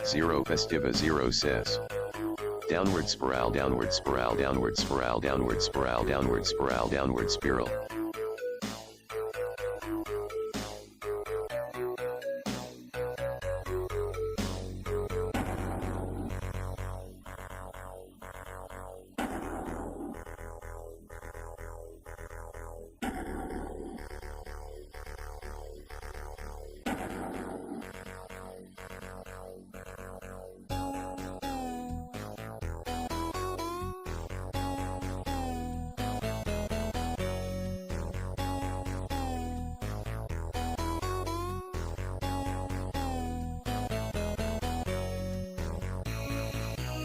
Zero Festiva Zero says. Downward spiral, downward spiral, downward spiral, downward spiral, downward spiral, downward spiral.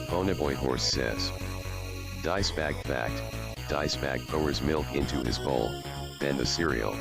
Ponyboy Horse says. Dice bag fact, Dice bag pours milk into his bowl, then the cereal.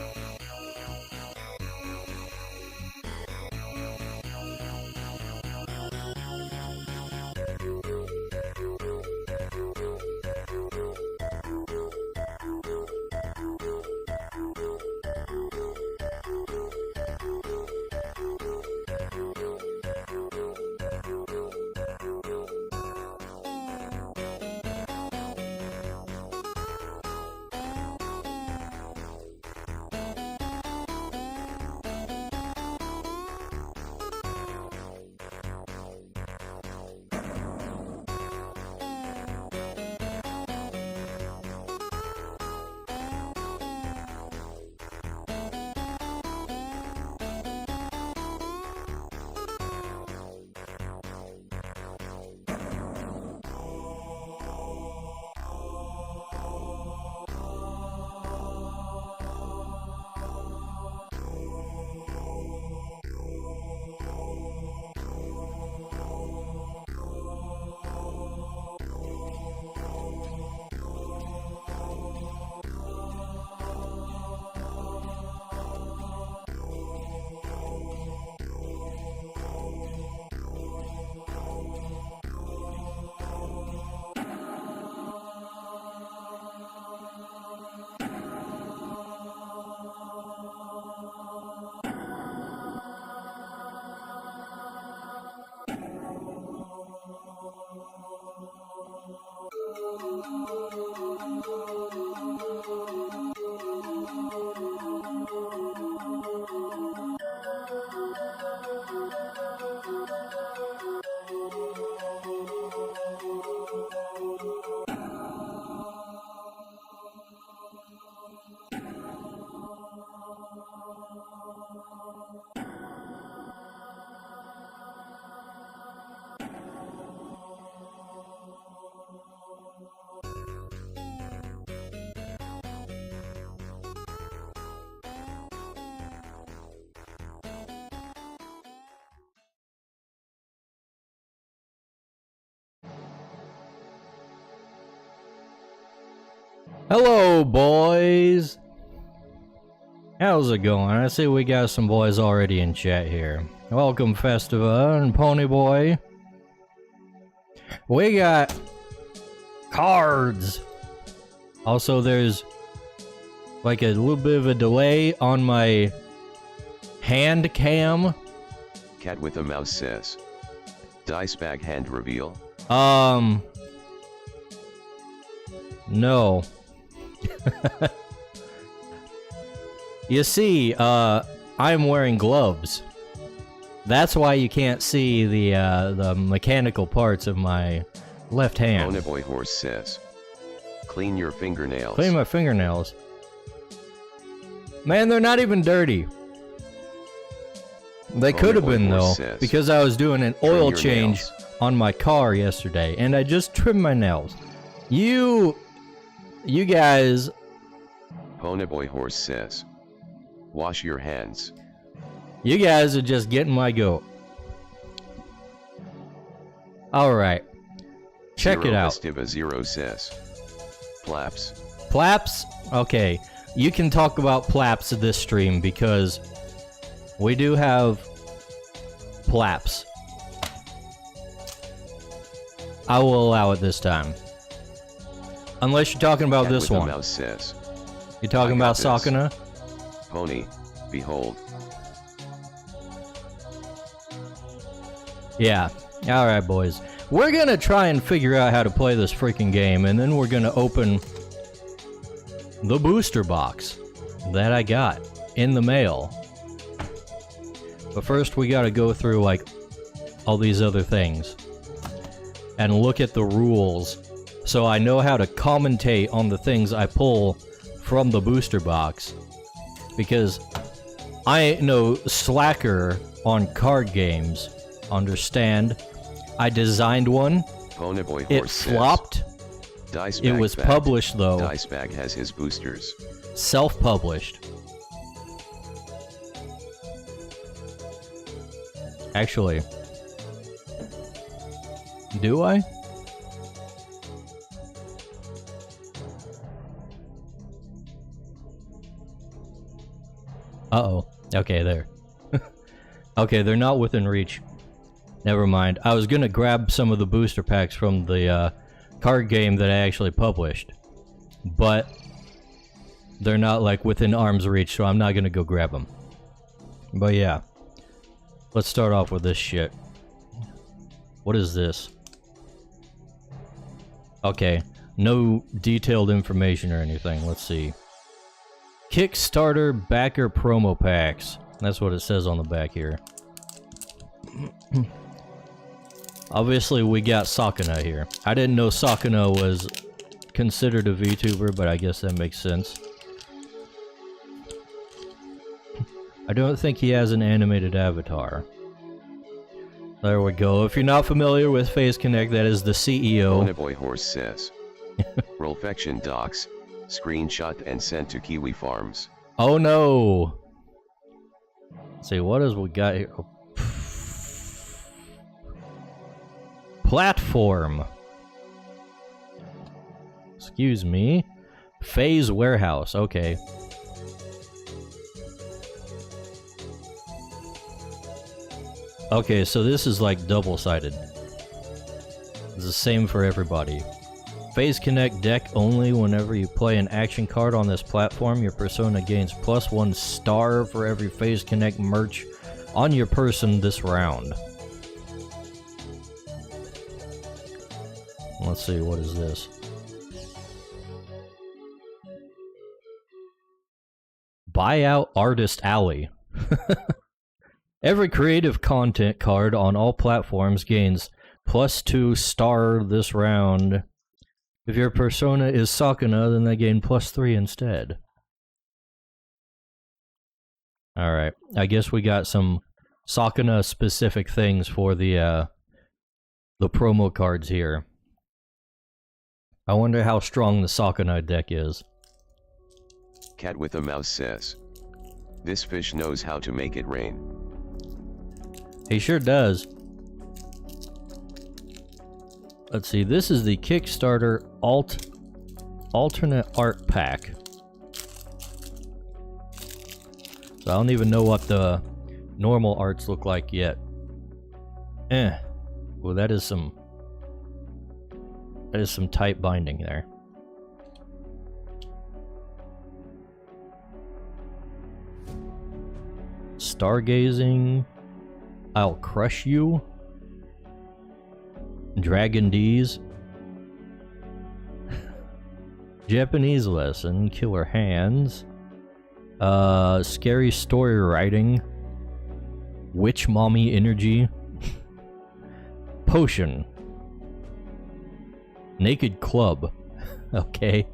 Hello, boys. How's it going? I see we got some boys already in chat here. Welcome, Festiva and Ponyboy. We got cards. Also, there's like a little bit of a delay on my hand cam. Cat with a mouse says. Dice bag hand reveal. No. You see, I'm wearing gloves. That's why you can't see the mechanical parts of my left hand. Ponyboy Horse says. Clean your fingernails. Clean my fingernails. Man, they're not even dirty. They could have been though, because I was doing an oil change on my car yesterday, and I just trimmed my nails. You guys. Ponyboy Horse says. Wash your hands. You guys are just getting my goat. Alright. Check it out. Festiva Zero says. Plaps. Plaps? Okay. You can talk about plaps this stream because we do have plaps. I will allow it this time. Unless you're talking about this one. Mouse says. You're talking about this. Sakuna? Pony, behold. Yeah. Alright, boys. We're gonna try and figure out how to play this freaking game, and then we're gonna open the booster box that I got in the mail. But first, we gotta go through, like, all these other things and look at the rules so I know how to commentate on the things I pull from the booster box. Because I ain't no slacker on card games. Understand? I designed one. Ponyboy It Horse flopped. Says, It was published though. Dicebag has his boosters. Self-published. Actually, do I? Uh-oh. Okay, there. Okay, they're not within reach. Never mind. I was gonna grab some of the booster packs from the card game that I actually published. But they're not, like, within arm's reach, so I'm not gonna go grab them. But yeah. Let's start off with this shit. What is this? Okay. No detailed information or anything. Let's see. Kickstarter backer promo packs. That's what it says on the back here. Obviously, we got Sakuna here. I didn't know Sakuna was considered a VTuber, but I guess that makes sense. I don't think he has an animated avatar. There we go. If you're not familiar with Phase Connect, that is the CEO. Ponyboy Horse says. Rollfection docs. Screenshot and sent to Kiwi Farms. Oh no! Let's see, what is we got here? Oh. Platform. Excuse me. Phase Warehouse, okay. Okay, so this is like double-sided. It's the same for everybody. Phase Connect deck only whenever you play an action card on this platform. Your persona gains +1 star for every Phase Connect merch on your person this round. Let's see, what is this? Buyout Artist Alley. Every creative content card on all platforms gains +2 star this round. If your persona is Sakuna, then they gain +3 instead. Alright, I guess we got some Sakuna specific things for the promo cards here. I wonder how strong the Sakuna deck is. Cat with a mouse says. This fish knows how to make it rain. He sure does. Let's see, this is the Kickstarter alternate art pack. So I don't even know what the normal arts look like yet. Well, that is some tight binding there. Stargazing. I'll crush you. Dragon D's. Japanese lesson. Killer hands. Scary story writing. Witch mommy energy. Potion. Naked club. Okay.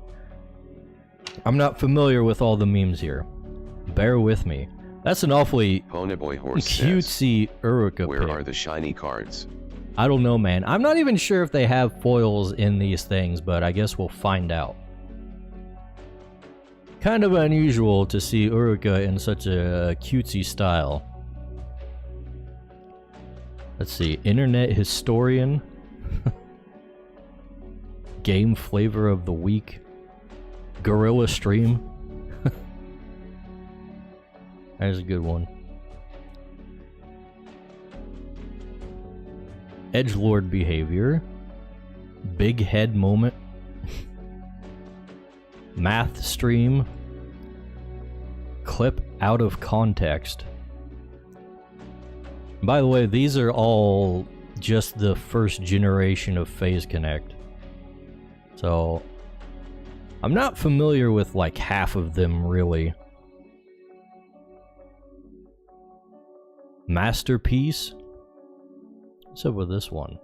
I'm not familiar with all the memes here. Bear with me. That's an awfully Ponyboy Horse cutesy Uruka says. Where pic. are the shiny cards? I don't know, man. I'm not even sure if they have foils in these things, but I guess we'll find out. Kind of unusual to see Uruka in such a cutesy style. Let's see. Internet historian. Game flavor of the week. Gorilla stream. There's a good one. Edgelord behavior. Big head moment. Math stream. Clip out of context. By the way, these are all just the first generation of Phase Connect. So I'm not familiar with like half of them really. Masterpiece? What's up with this one?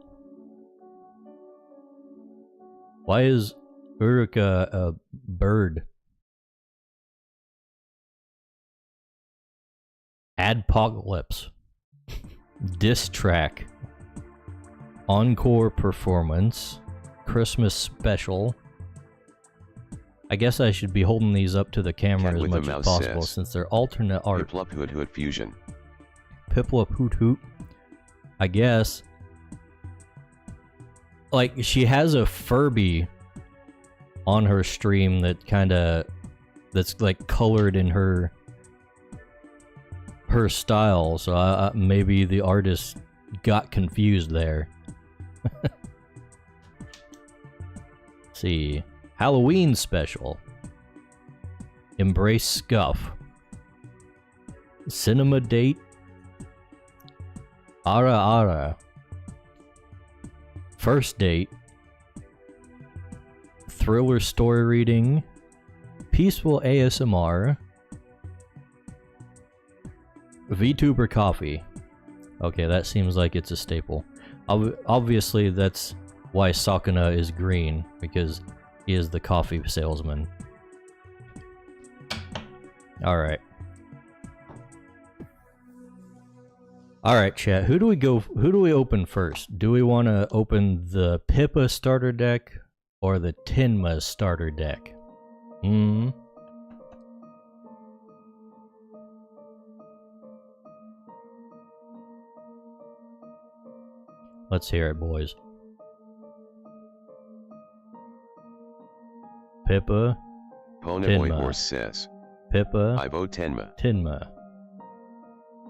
Why is Uruk a bird? Adpocalypse. Diss track. Encore performance. Christmas special. I guess I should be holding these up to the camera as much as possible since they're alternate art. Piplup Hoot Hoot Fusion. Piplup Hoot Hoot. I guess. Like, she has a Furby on her stream that that's like colored in her style, so maybe the artist got confused there. See. Halloween special. Embrace Scuff. Cinema date. Ara Ara. First date. Thriller story reading. Peaceful ASMR. VTuber coffee. Okay, that seems like it's a staple. Obviously, that's why Sakuna is green, because he is the coffee salesman. Alright. Alright, chat. Who do we open first? Do we want to open the Pippa starter deck or the Tenma starter deck? Let's hear it, boys. Pippa. Ponyboy Horse says. Pippa. I vote Tenma. Tenma.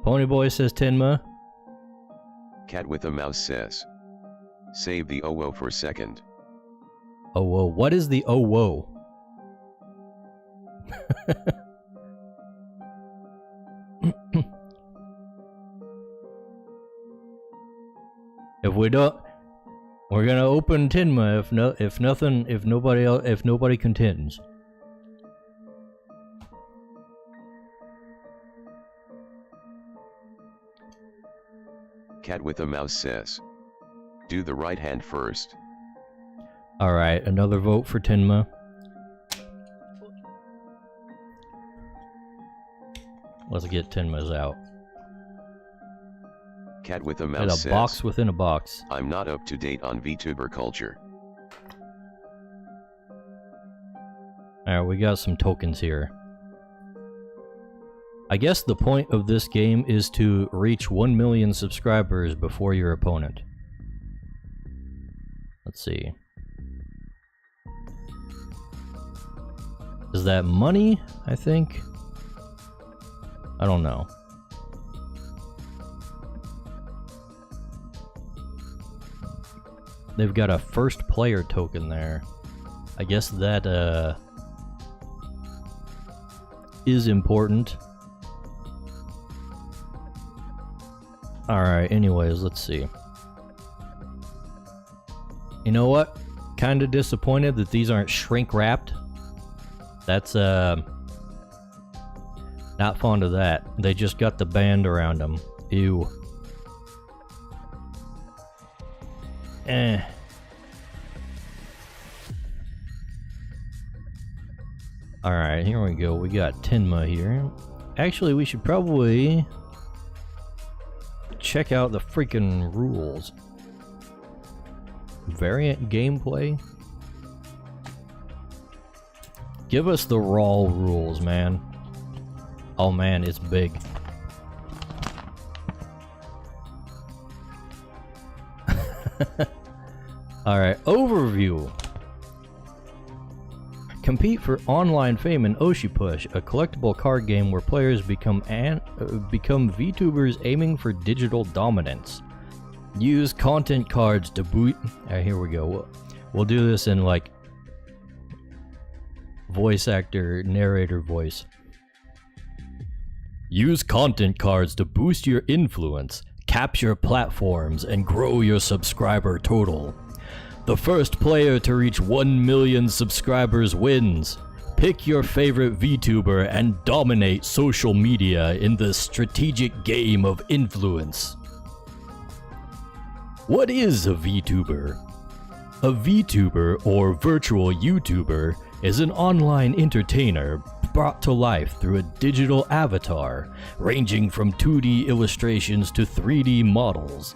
Ponyboy says Tenma. Cat with a Mouse says. Save the OWO for second. Oh whoa. What is the oh whoa? If we don't, we're gonna open Tenma if nobody contends. Cat with a Mouse says. Do the right hand first. Alright, another vote for Tenma. Let's get Tenma's out. Cat with a Mouse says. A box within a box. I'm not up to date on VTuber culture. Alright, we got some tokens here. I guess the point of this game is to reach 1 million subscribers before your opponent. Let's see. Is that money, I think? I don't know. They've got a first player token there. I guess that is important. Alright, anyways, let's see. You know what? Kinda disappointed that these aren't shrink wrapped. That's not fond of that. They just got the band around them. Ew. Alright, here we go. We got Tenma here. Actually, we should probably check out the freaking rules. Variant gameplay? Give us the raw rules, man. Oh man, it's big. Alright, overview. Compete for online fame in Oshi Push, a collectible card game where players become VTubers aiming for digital dominance. Use content cards to boot. Here we go. We'll do this in like voice actor, narrator voice. Use content cards to boost your influence. capture platforms, and grow your subscriber total. The first player to reach 1 million subscribers wins. Pick your favorite VTuber and dominate social media in the strategic game of influence. What is a VTuber? A VTuber, or virtual YouTuber, is an online entertainer brought to life through a digital avatar, ranging from 2D illustrations to 3D models.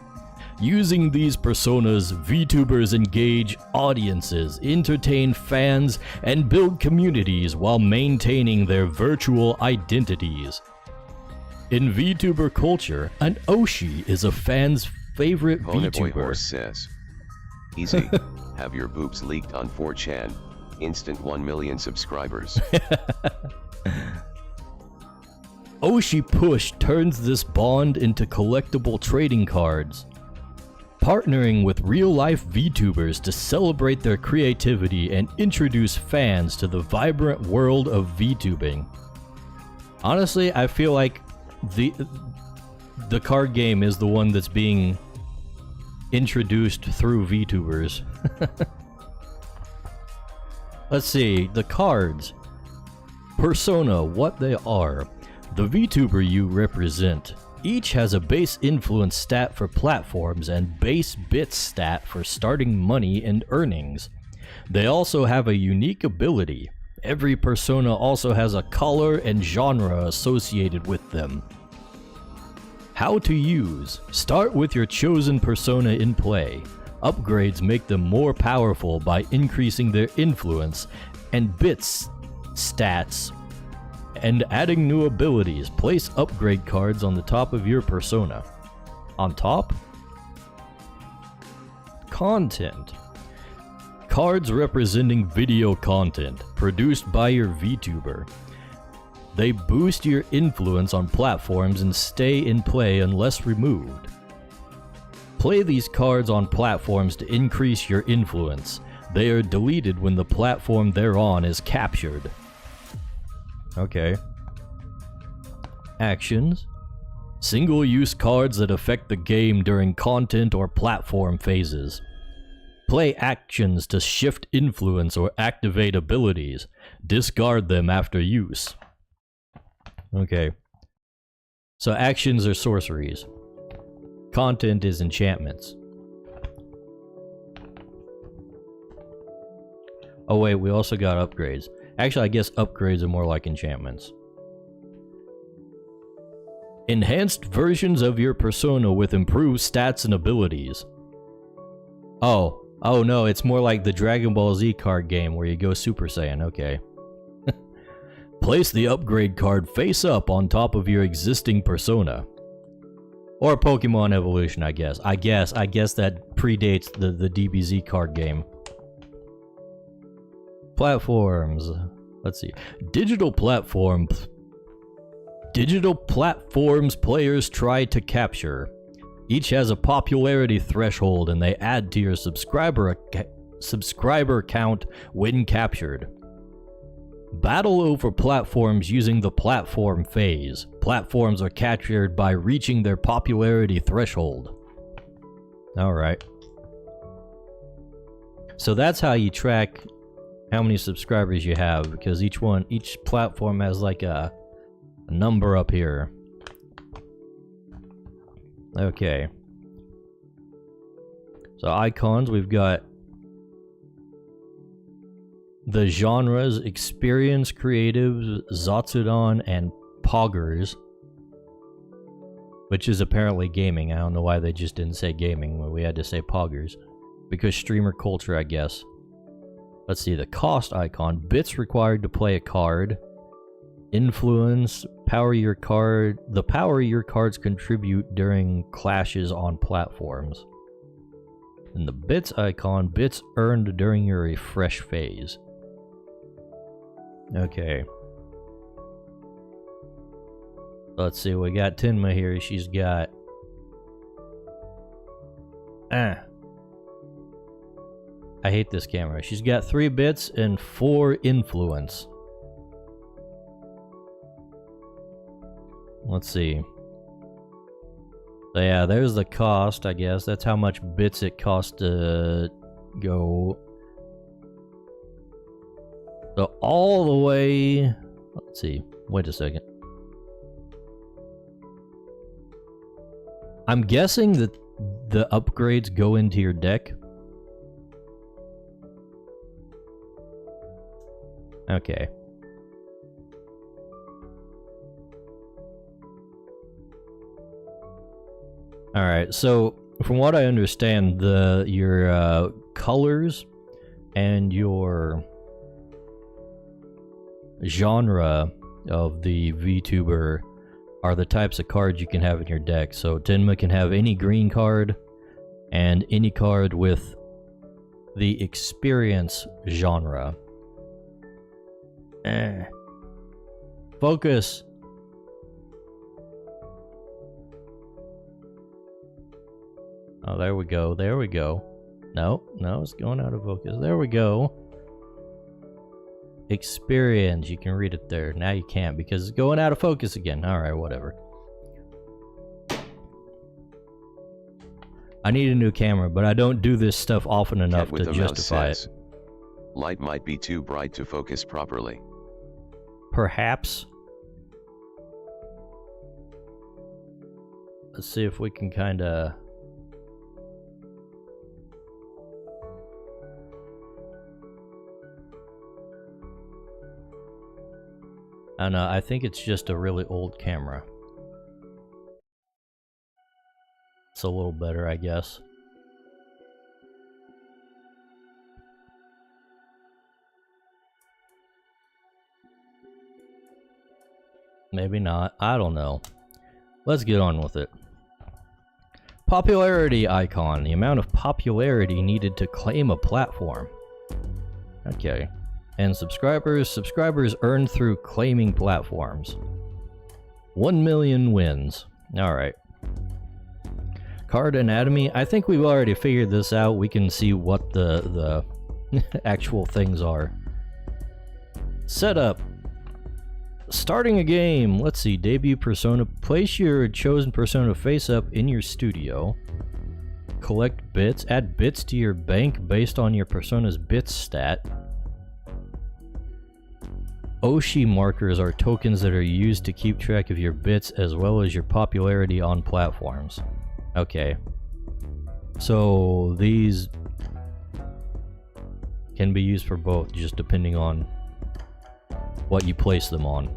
Using these personas, VTubers engage audiences, entertain fans, and build communities while maintaining their virtual identities. In VTuber culture, an Oshi is a fan's favorite Ponyboy VTuber. Horse says, easy, have your boobs leaked on 4chan, instant 1 million subscribers. Oshi Push turns this bond into collectible trading cards, partnering with real-life VTubers to celebrate their creativity and introduce fans to the vibrant world of VTubing. Honestly, I feel like the card game is the one that's being introduced through VTubers. Let's see, the cards. Persona, what they are. The VTuber you represent. Each has a base influence stat for platforms and base bits stat for starting money and earnings. They also have a unique ability. Every persona also has a color and genre associated with them. How to use. Start with your chosen persona in play. Upgrades make them more powerful by increasing their influence and bits stats and adding new abilities. Place upgrade cards on the top of your persona. On top? Content. Cards representing video content produced by your VTuber. They boost your influence on platforms and stay in play unless removed. Play these cards on platforms to increase your influence. They are deleted when the platform they're on is captured. Okay. Actions. Single-use cards that affect the game during content or platform phases. Play actions to shift influence or activate abilities. Discard them after use. Okay. So actions are sorceries. Content is enchantments. Oh wait, we also got upgrades. Actually, I guess upgrades are more like enchantments. Enhanced versions of your persona with improved stats and abilities. Oh no, it's more like the Dragon Ball Z card game where you go Super Saiyan, okay. Place the upgrade card face up on top of your existing persona. Or Pokemon Evolution, I guess. I guess that predates the DBZ card game. Platforms. Let's see. Digital platforms players try to capture. Each has a popularity threshold and they add to your subscriber count when captured. Battle over platforms using the platform phase. Platforms are captured by reaching their popularity threshold. Alright. So that's how you track how many subscribers you have, because each platform has like a number up here. Okay. So icons, we've got the genres: experience, creatives, Zatsudon, and poggers. Which is apparently gaming. I don't know why they just didn't say gaming when we had to say poggers. Because streamer culture, I guess. Let's see, the cost icon. Bits required to play a card. Influence, power your card. The power your cards contribute during clashes on platforms. And the bits icon, bits earned during your refresh phase. Okay. Let's see, we got Tenma here. She's got... I hate this camera. She's got 3 bits and 4 influence. Let's see. So yeah, there's the cost, I guess. That's how much bits it costs to go. So all the way... Let's see. Wait a second. I'm guessing that the upgrades go into your deck. Okay. Alright, so from what I understand, your colors and your genre of the VTuber are the types of cards you can have in your deck. So Tenma can have any green card and any card with the experience genre. Focus! Oh, there we go, there we go. No, it's going out of focus. There we go. Experience, you can read it there. Now you can't because it's going out of focus again. Alright, whatever. I need a new camera, but I don't do this stuff often enough to justify it. Light might be too bright to focus properly. Perhaps. Let's see if we can kinda... I don't know, I think it's just a really old camera. It's a little better, I guess. Maybe not, I don't know. Let's get on with it. Popularity icon, the amount of popularity needed to claim a platform. Okay. And subscribers earned through claiming platforms. 1 million wins. Alright. Card anatomy, I think we've already figured this out. We can see what the actual things are. Setup. Starting a game. Let's see, debut persona. Place your chosen persona face up in your studio. Collect bits. Add bits to your bank based on your persona's bits stat. Oshi markers are tokens that are used to keep track of your bits as well as your popularity on platforms. Okay. So these can be used for both, just depending on what you place them on.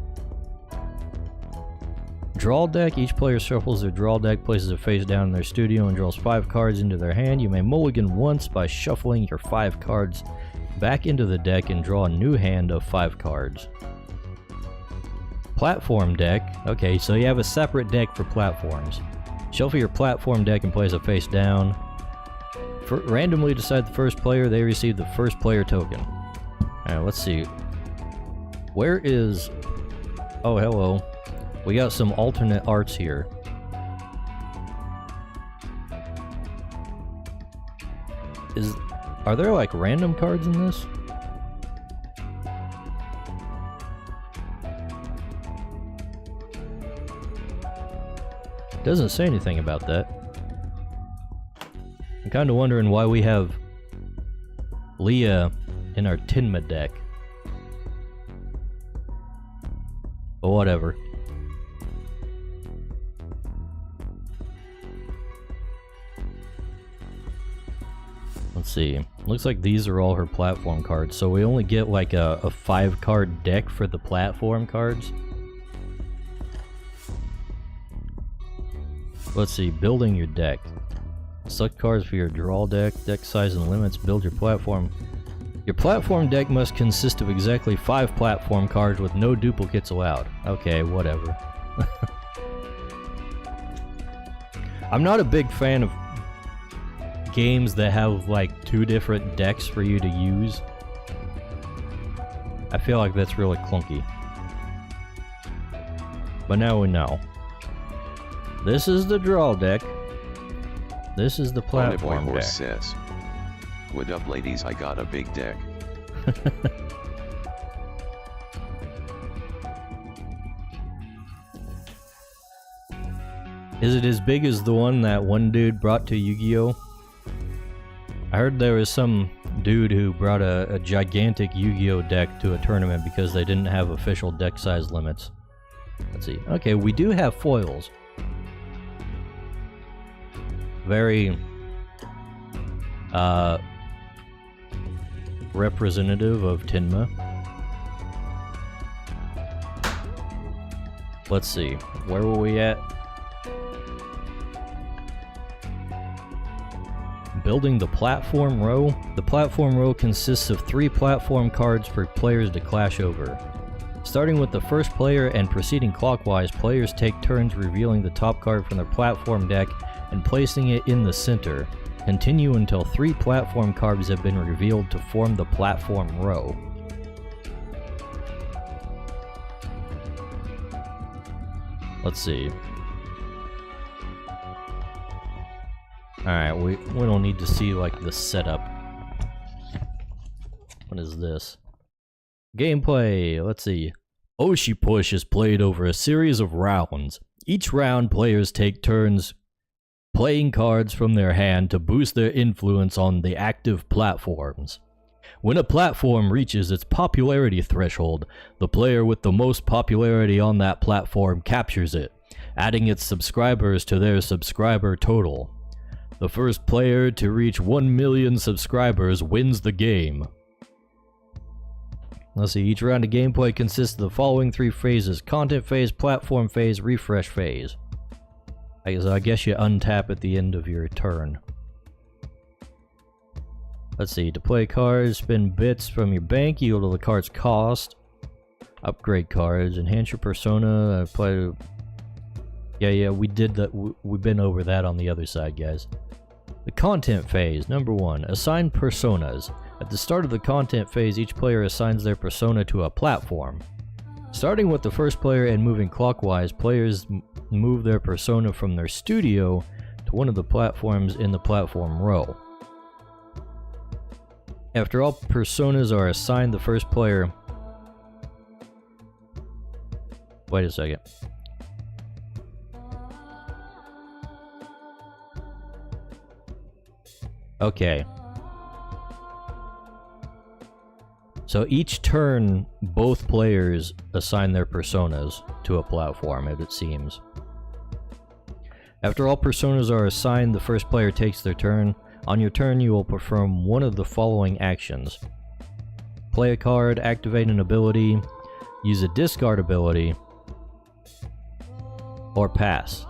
Draw deck. Each player shuffles their draw deck, places it face down in their studio, and draws 5 cards into their hand. You may mulligan once by shuffling your 5 cards back into the deck and draw a new hand of 5 cards. Platform deck. Okay, so you have a separate deck for platforms. Shuffle your platform deck and place it face down. Randomly decide the first player, they receive the first player token. Alright, let's see. Where is... Oh, hello. We got some alternate arts here. Are there like random cards in this? Doesn't say anything about that. I'm kind of wondering why we have Leah in our Tenma deck. But whatever. Let's see. Looks like these are all her platform cards, so we only get like a 5-card deck for the platform cards. Let's see, building your deck. Select cards for your draw deck, deck size and limits, build your platform. Your platform deck must consist of exactly 5 platform cards with no duplicates allowed. Okay, whatever. I'm not a big fan of games that have like 2 different decks for you to use. I feel like that's really clunky. But now we know. This is the draw deck. This is the platform deck. Horse says, "What up, ladies? I got a big deck." Is it as big as the one that one dude brought to Yu-Gi-Oh? I heard there was some dude who brought a gigantic Yu-Gi-Oh deck to a tournament because they didn't have official deck size limits. Let's see. Okay, we do have foils. Very representative of Tenma. Let's see. Where were we at? Building the platform row. The platform row consists of 3 platform cards for players to clash over. Starting with the first player and proceeding clockwise, players take turns revealing the top card from their platform deck and placing it in the center. Continue until 3 platform cards have been revealed to form the platform row. Let's see. Alright, we don't need to see like the setup. What is this? Gameplay, let's see. Oshi Push is played over a series of rounds. Each round, players take turns playing cards from their hand to boost their influence on the active platforms. When a platform reaches its popularity threshold, the player with the most popularity on that platform captures it, adding its subscribers to their subscriber total. The first player to reach 1 million subscribers wins the game. Let's see, each round of gameplay consists of the following 3 phases: content phase, platform phase, refresh phase. I guess you untap at the end of your turn. Let's see, to play cards, spend bits from your bank, yield to the card's cost. Upgrade cards, enhance your persona, play... Yeah, we did that, we've been over that on the other side, guys. The content phase, number 1, assign personas. At the start of the content phase, each player assigns their persona to a platform. Starting with the first player and moving clockwise, players move their persona from their studio to one of the platforms in the platform row. After all personas are assigned, the first player... Wait a second. Okay. So each turn, both players assign their personas to a platform, it seems. After all personas are assigned, the first player takes their turn. On your turn, you will perform one of the following actions. Play a card, activate an ability, use a discard ability, or pass.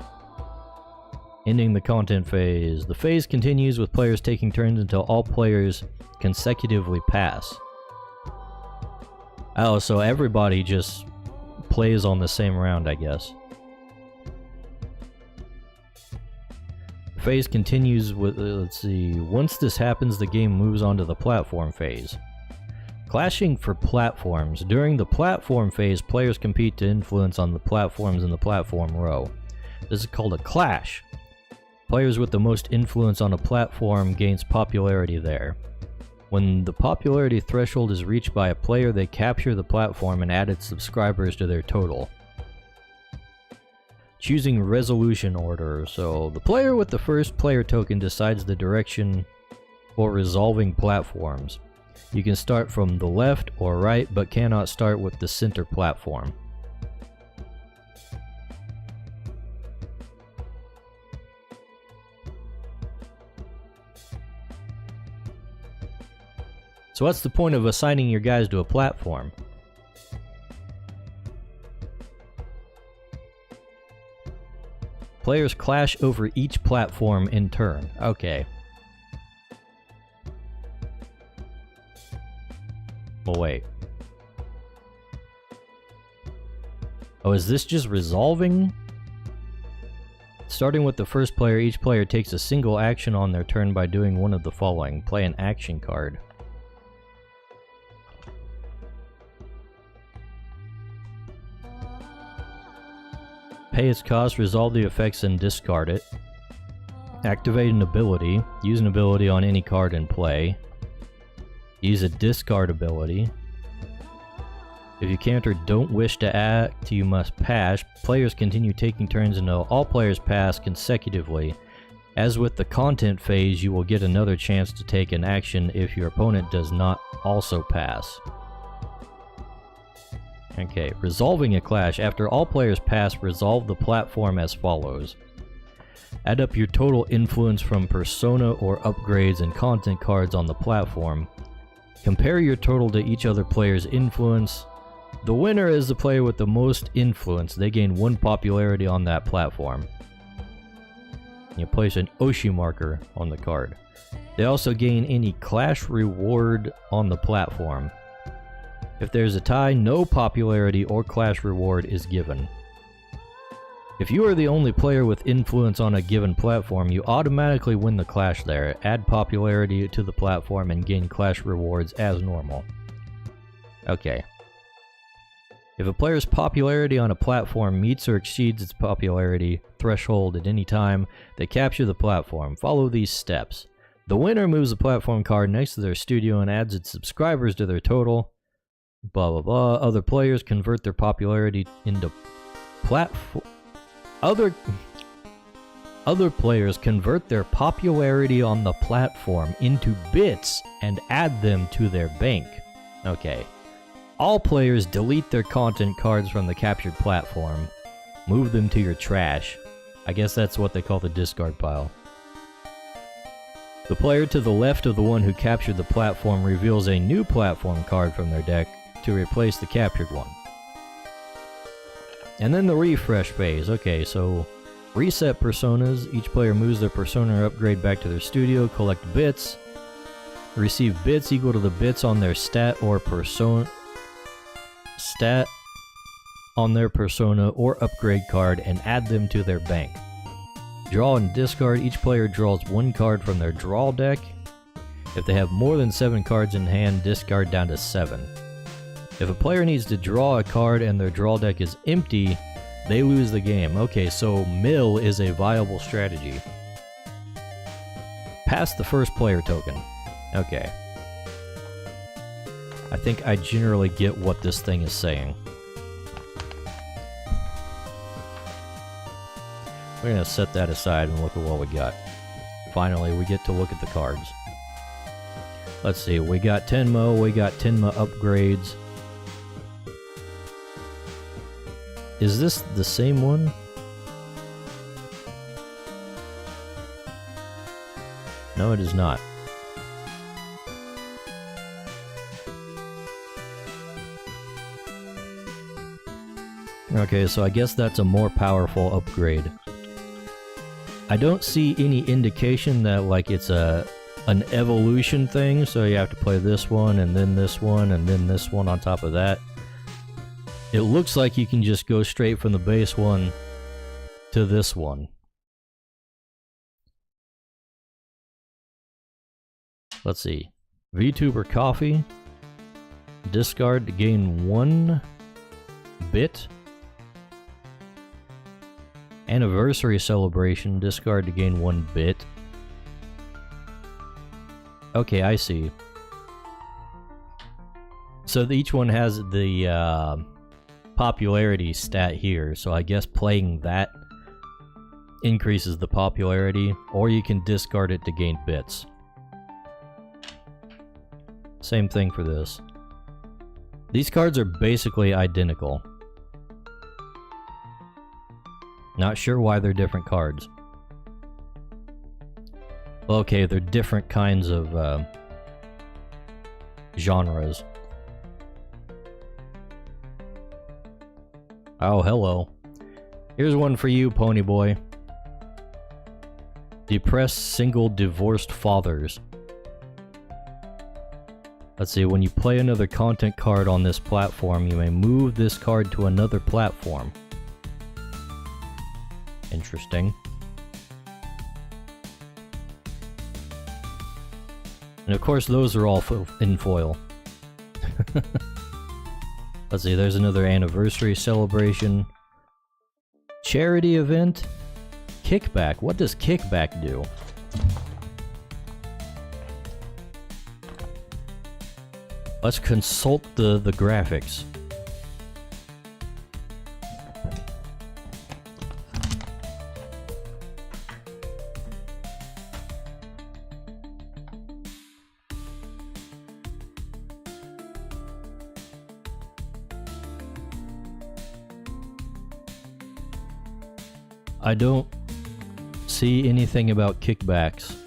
Ending the content phase. The phase continues with players taking turns until all players consecutively pass. Oh, so everybody just plays on the same round, I guess. The phase continues with, let's see, once this happens, the game moves on to the platform phase. Clashing for platforms. During the platform phase, players compete to influence on the platforms in the platform row. This is called a clash. Players with the most influence on a platform gains popularity there. When the popularity threshold is reached by a player, they capture the platform and add its subscribers to their total. Choosing resolution order. So the player with the first player token decides the direction for resolving platforms. You can start from the left or right, but cannot start with the center platform. So what's the point of assigning your guys to a platform? Players clash over each platform in turn. Okay. Well, wait. Oh, is this just resolving? Starting with the first player, each player takes a single action on their turn by doing one of the following. Play an action card. Pay its cost, resolve the effects, and discard it. Activate an ability. Use an ability on any card in play. Use a discard ability. If you can't or don't wish to act, you must pass. Players continue taking turns until all players pass consecutively. As with the content phase, you will get another chance to take an action if your opponent does not also pass. Okay, resolving a clash. After all players pass, resolve the platform as follows. Add up your total influence from persona or upgrades and content cards on the platform. Compare your total to each other player's influence. The winner is the player with the most influence. They gain 1 popularity on that platform. You place an Oshi marker on the card. They also gain any clash reward on the platform. If there's a tie, no popularity or clash reward is given. If you are the only player with influence on a given platform, you automatically win the clash there. Add popularity to the platform and gain clash rewards as normal. Okay. If a player's popularity on a platform meets or exceeds its popularity threshold at any time, they capture the platform. Follow these steps. The winner moves the platform card next to their studio and adds its subscribers to their total. Blah blah blah. Other players convert their popularity into platform. Other players convert their popularity on the platform into bits and add them to their bank. Okay. All players delete their content cards from the captured platform. Move them to your trash. I guess that's what they call the discard pile. The player to the left of the one who captured the platform reveals a new platform card from their deck to replace the captured one. And then the refresh phase. Okay, so reset personas. Each player moves their persona or upgrade back to their studio, collect bits, receive bits equal to the bits on their stat or persona or upgrade card and add them to their bank. Draw and discard. Each player draws 1 card from their draw deck. If they have more than 7 cards in hand, discard down to 7. If a player needs to draw a card and their draw deck is empty, they lose the game. Okay, so mill is a viable strategy. Pass the first player token. Okay. I think I generally get what this thing is saying. We're gonna set that aside and look at what we got. Finally, we get to look at the cards. Let's see, we got Tenma, we got Tenma upgrades. Is this the same one? No, it is not. Okay, so I guess that's a more powerful upgrade. I don't see any indication that like it's an evolution thing, so you have to play this one and then this one and then this one on top of that. It looks like you can just go straight from the base one to this one. Let's see. VTuber Coffee. Discard to gain 1 bit. Anniversary Celebration. Discard to gain 1 bit. Okay, I see. So each one has the popularity stat here, so I guess playing that increases the popularity, or you can discard it to gain bits. Same thing for this. These cards are basically identical. Not sure why they're different cards. Okay, they're different kinds of genres. Oh, hello. Here's one for you, Pony Boy. Depressed single divorced fathers. Let's see, when you play another content card on this platform, you may move this card to another platform. Interesting. And of course, those are all in foil. Let's see, there's another anniversary celebration. Charity event. Kickback. What does kickback do? Let's consult the graphics. I don't see anything about kickbacks.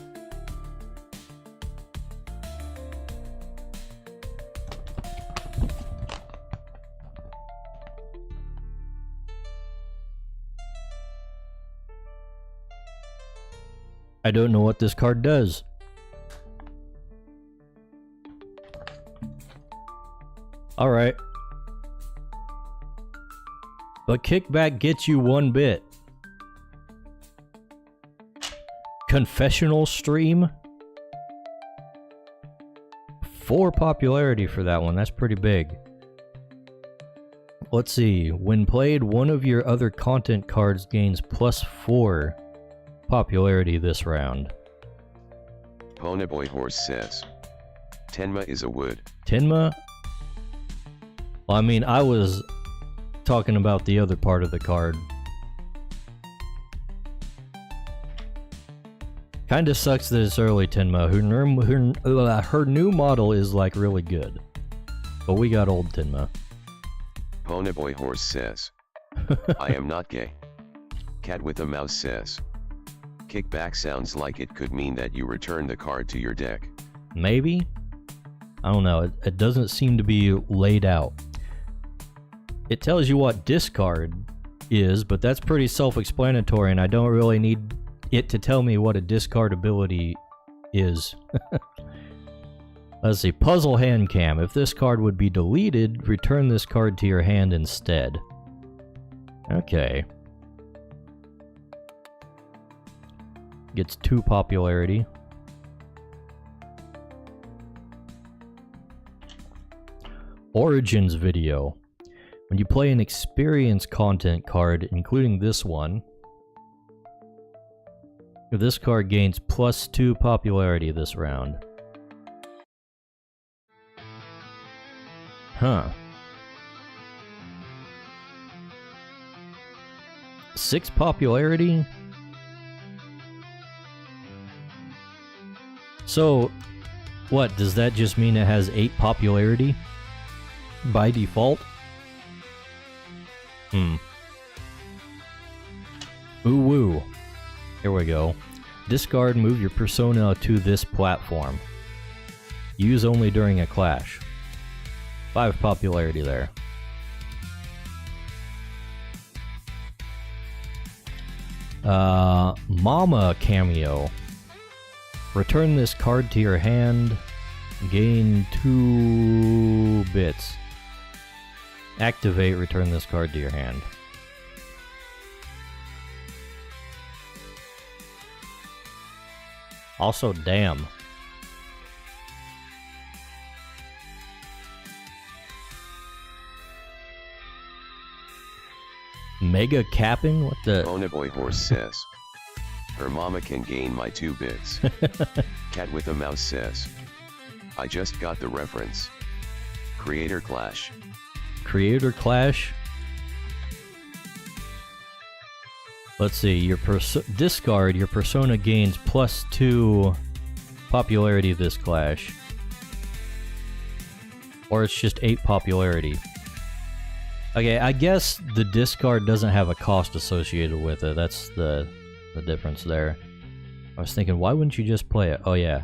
I don't know what this card does. Alright. But kickback gets you 1 bit. Confessional stream? 4 popularity for that one, that's pretty big. Let's see, when played, one of your other content cards gains +4 popularity this round. Ponyboy Horse says, Tenma is a wood. Tenma? Well, I mean, I was talking about the other part of the card. Kinda sucks that it's early, Tenma. Her new model is like really good. But we got old Tenma. Ponyboy Horse says, I am not gay. Cat with a mouse says, kickback sounds like it could mean that you return the card to your deck. Maybe? I don't know, it doesn't seem to be laid out. It tells you what discard is, but that's pretty self-explanatory, and I don't really need it to tell me what a discard ability is. Let's see, Puzzle Hand Cam. If this card would be deleted, return this card to your hand instead. Okay. Gets 2 popularity. Origins video. When you play an experience content card, including this one, this card gains +2 popularity this round. Huh. 6 popularity? So, what, does that just mean it has 8 popularity? By default? Ooh woo. Here we go. Discard, move your persona to this platform. Use only during a clash. 5 popularity there. Mama cameo. Return this card to your hand. Gain 2 bits. Activate, return this card to your hand. Also, damn. Mega capping? What the? Ponyboy Horse says, her mama can gain my 2 bits. Cat with a mouse says, I just got the reference. Creator Clash. Creator Clash? Let's see, your discard, your persona gains +2 popularity this clash. Or it's just 8 popularity. Okay, I guess the discard doesn't have a cost associated with it. That's the difference there. I was thinking, why wouldn't you just play it? Oh yeah,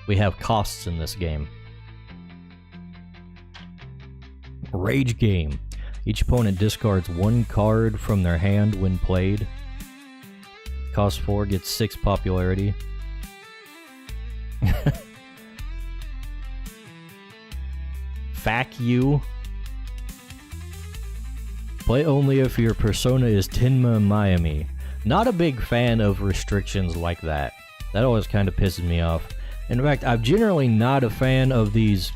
we have costs in this game. Rage game. Each opponent discards 1 card from their hand when played. Cost 4, gets 6 popularity. Fack you. Play only if your persona is Tenma Miami. Not a big fan of restrictions like that. That always kind of pisses me off. In fact, I'm generally not a fan of these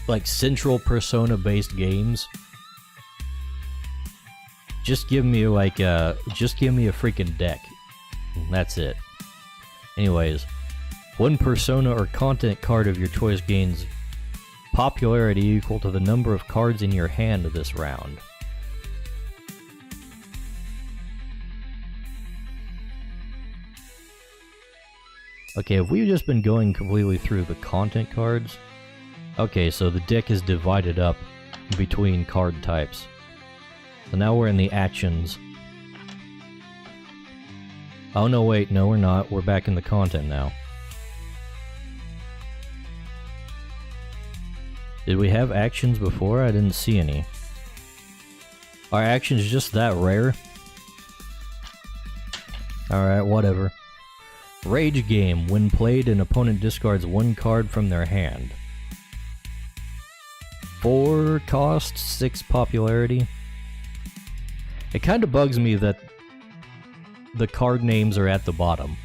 like central persona based games. Just give me like just give me a freaking deck. That's it. Anyways, 1 persona or content card of your choice gains popularity equal to the number of cards in your hand this round. Okay, have we just been going completely through the content cards? Okay, so the deck is divided up between card types. So now we're in the actions. Oh no, wait, no we're not. We're back in the content now. Did we have actions before? I didn't see any. Are actions just that rare? Alright, whatever. Rage game. When played, an opponent discards one card from their hand. 4 cost, 6 popularity. It kind of bugs me that the card names are at the bottom.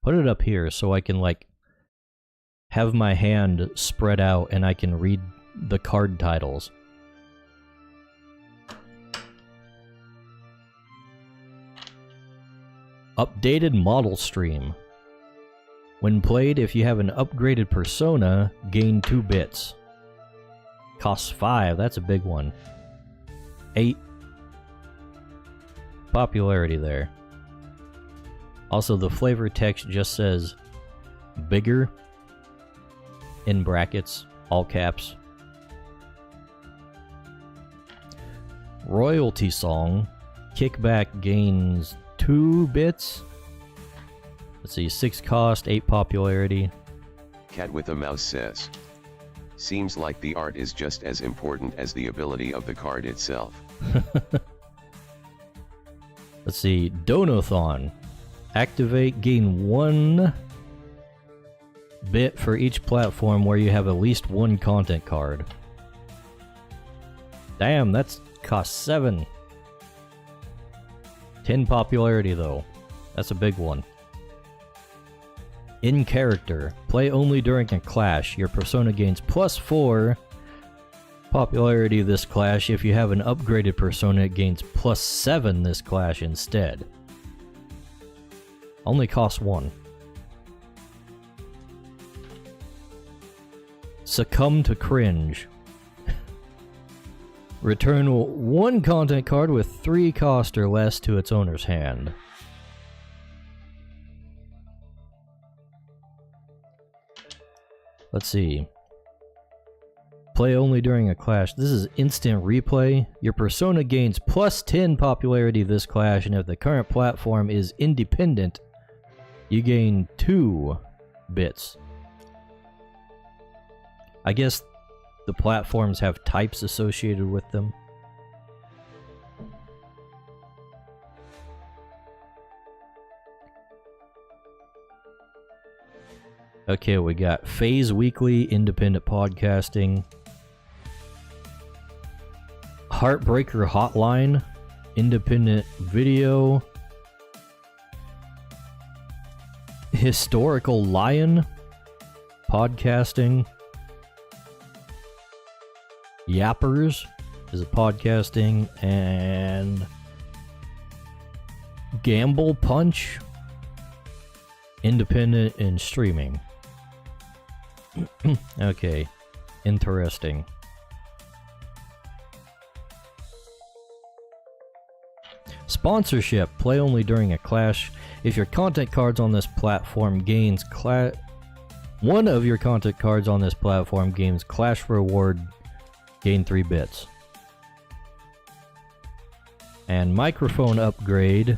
Put it up here so I can, like, have my hand spread out and I can read the card titles. Updated model stream. When played, if you have an upgraded persona, gain 2 bits. Costs 5, that's a big one. 8 popularity there. Also, the flavor text just says bigger in brackets, all caps. Royalty song. Kickback gains 2 bits. Let's see, 6 cost, 8 popularity. Cat with a mouse says, seems like the art is just as important as the ability of the card itself. Let's see, Donathon. Activate, gain 1 bit for each platform where you have at least 1 content card. Damn, that's cost 7. 10 popularity though. That's a big one. In character. Play only during a clash. Your persona gains +4 popularity this clash. If you have an upgraded persona, it gains +7 this clash instead. Only costs 1. Succumb to cringe. Return 1 content card with 3 cost or less to its owner's hand. Let's see. Play only during a clash. This is instant replay. Your persona gains +10 popularity this clash, and if the current platform is independent, you gain 2 bits. I guess the platforms have types associated with them. Okay, we got Phase Weekly, independent podcasting. Heartbreaker Hotline, independent video. Historical Lion, podcasting. Yappers is a podcasting, and Gamble Punch, independent and streaming. Okay, interesting. Sponsorship. Play only during a clash. If your content cards on this platform gains one of your content cards on this platform gains clash reward, gain 3 bits. And microphone upgrade.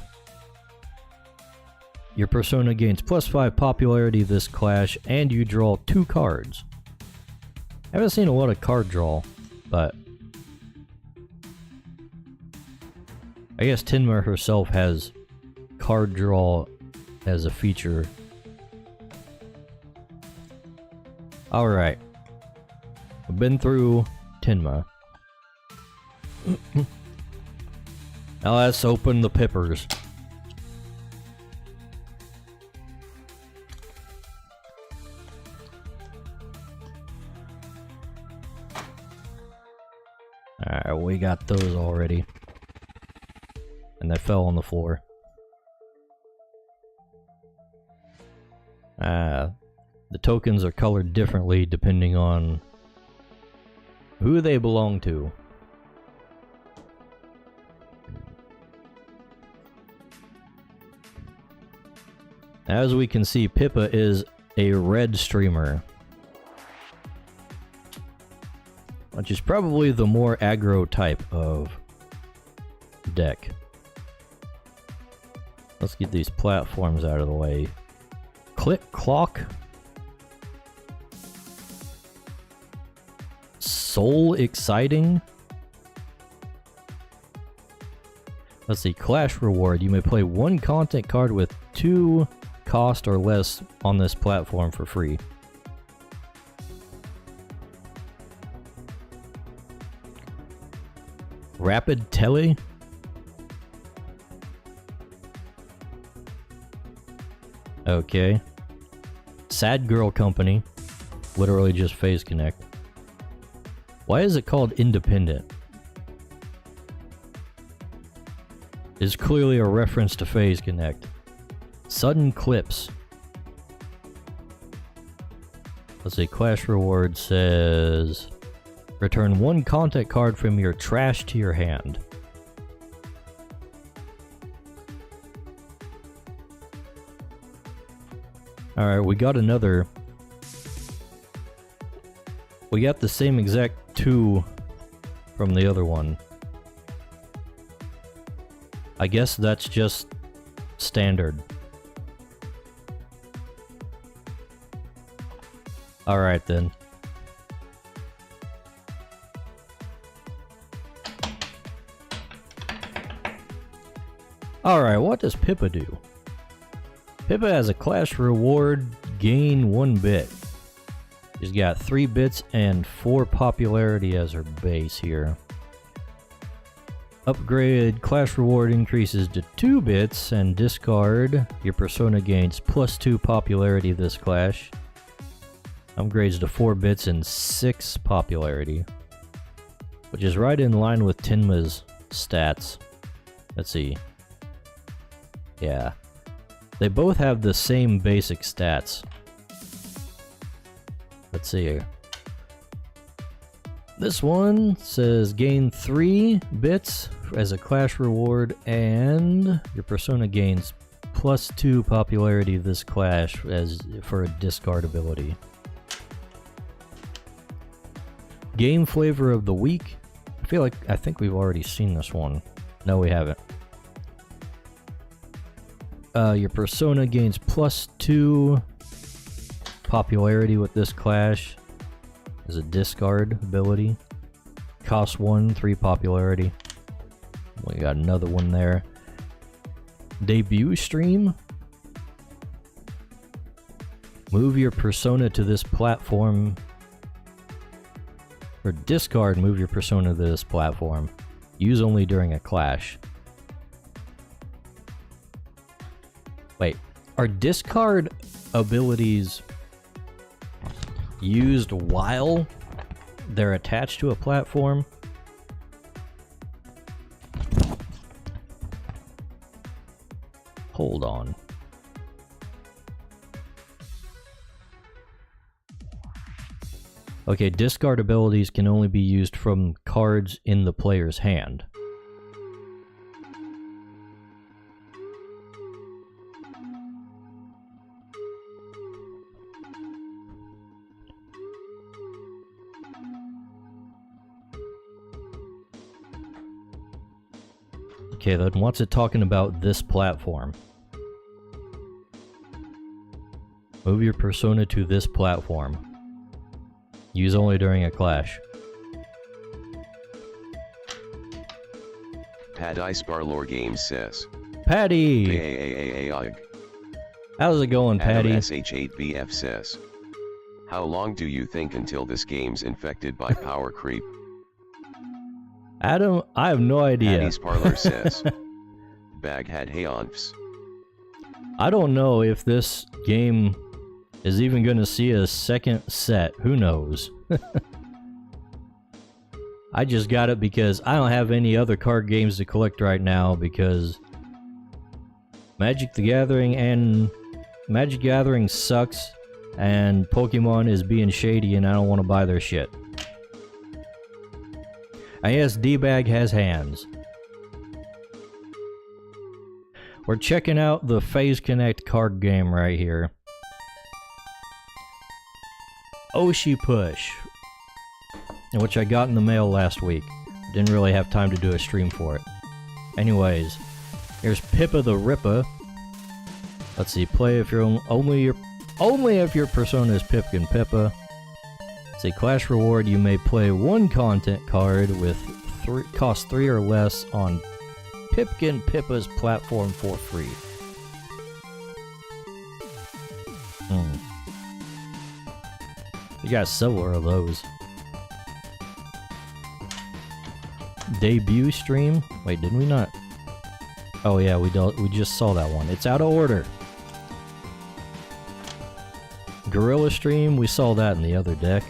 Your persona gains +5 popularity this clash, and you draw 2 cards. I haven't seen a lot of card draw, but I guess Tenma herself has card draw as a feature. Alright. I've been through Tenma. Now let's open the pippers. Alright, we got those already. And they fell on the floor. The tokens are colored differently depending on who they belong to. As we can see, Pippa is a red streamer, which is probably the more aggro type of deck. Let's get these platforms out of the way. Click Clock. Soul Exciting. Let's see, Clash Reward. You may play one content card with 2 cost or less on this platform for free. Rapid Tele. Okay. Sad Girl Company. Literally just Phase Connect. Why is it called Independent? Is clearly a reference to Phase Connect. Sudden Clips. Let's see, Clash Reward says return 1 content card from your trash to your hand. Alright, we got another. We got the same exact 2 from the other one. I guess that's just standard. Alright then. Alright, what does Pippa do? Pippa has a Clash Reward, gain 1 bit. She's got 3 bits and 4 popularity as her base here. Upgrade Clash Reward increases to 2 bits and discard. Your persona gains +2 popularity this clash. Upgrades to 4 bits and 6 popularity. Which is right in line with Tenma's stats. Let's see. Yeah. They both have the same basic stats. Let's see here. This one says gain 3 bits as a Clash Reward, and your persona gains +2 popularity this clash as for a discard ability. Game Flavor of the Week. I think we've already seen this one. No, we haven't. Your persona gains +2 popularity with this clash as a discard ability. Cost 1, 3 popularity. We got another one there. Debut Stream. Move your persona to this platform. Or discard, move your persona to this platform. Use only during a clash. Wait, are discard abilities used while they're attached to a platform? Hold on. Okay, discard abilities can only be used from cards in the player's hand. Okay, then what's it talking about this platform? Move your persona to this platform. Use only during a clash. Pad Ice Barlore Games says. Patty! How's it going, Patty? Adam SH8BF says. How long do you think until this game's infected by power creep? Adam, I have no idea. Patty's Parlor says. Baghead Hayonfs. I don't know if this game is even going to see a second set. Who knows? I just got it because I don't have any other card games to collect right now because Magic the Gathering sucks and Pokemon is being shady and I don't want to buy their shit. I guess D-Bag has hands. We're checking out the Phase Connect card game right here. Oshi Push, which I got in the mail last week. Didn't really have time to do a stream for it. Anyways, here's Pippa the Ripper. Let's see, play if you're only if your persona is Pipkin Pippa. Let's see, Clash Reward, you may play one content card with cost 3 or less on Pipkin Pippa's platform for free. You got several of those. Debut stream? Wait, didn't we not? Oh yeah, we just saw that one. It's out of order. Gorilla stream, we saw that in the other deck.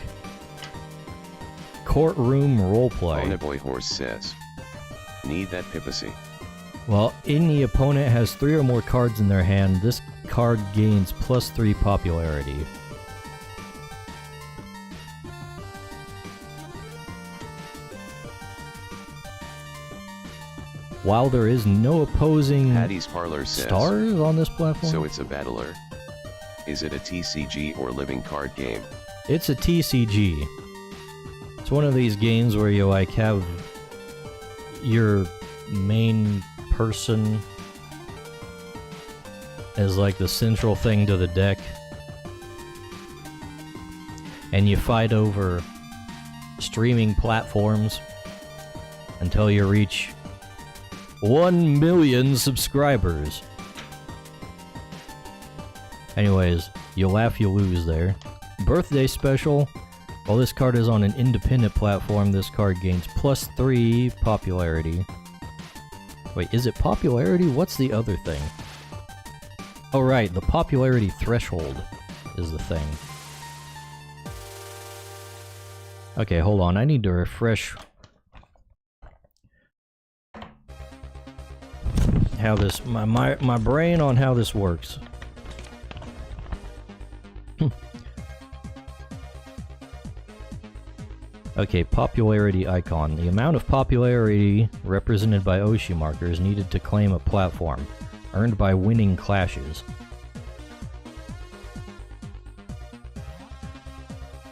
Courtroom roleplay. Ponyboy Horse says, need that Pippacy. Well, any opponent has 3 or more cards in their hand, this card gains +3 popularity. While there is no opposing Patty's Parlor says, stars on this platform. So it's a battler. Is it a TCG or living card game? It's a TCG. It's one of these games where you like have your main person as like the central thing to the deck. And you fight over streaming platforms until you reach 1 million subscribers. Anyways, you laugh, you lose there. Birthday special. While this card is on an independent platform, this card gains +3 popularity. Wait, is it popularity? What's the other thing? Oh right, the popularity threshold is the thing. Okay, hold on, I need to refresh how this, my brain on how this works. Okay, popularity icon. The amount of popularity represented by Oshi markers needed to claim a platform, earned by winning clashes.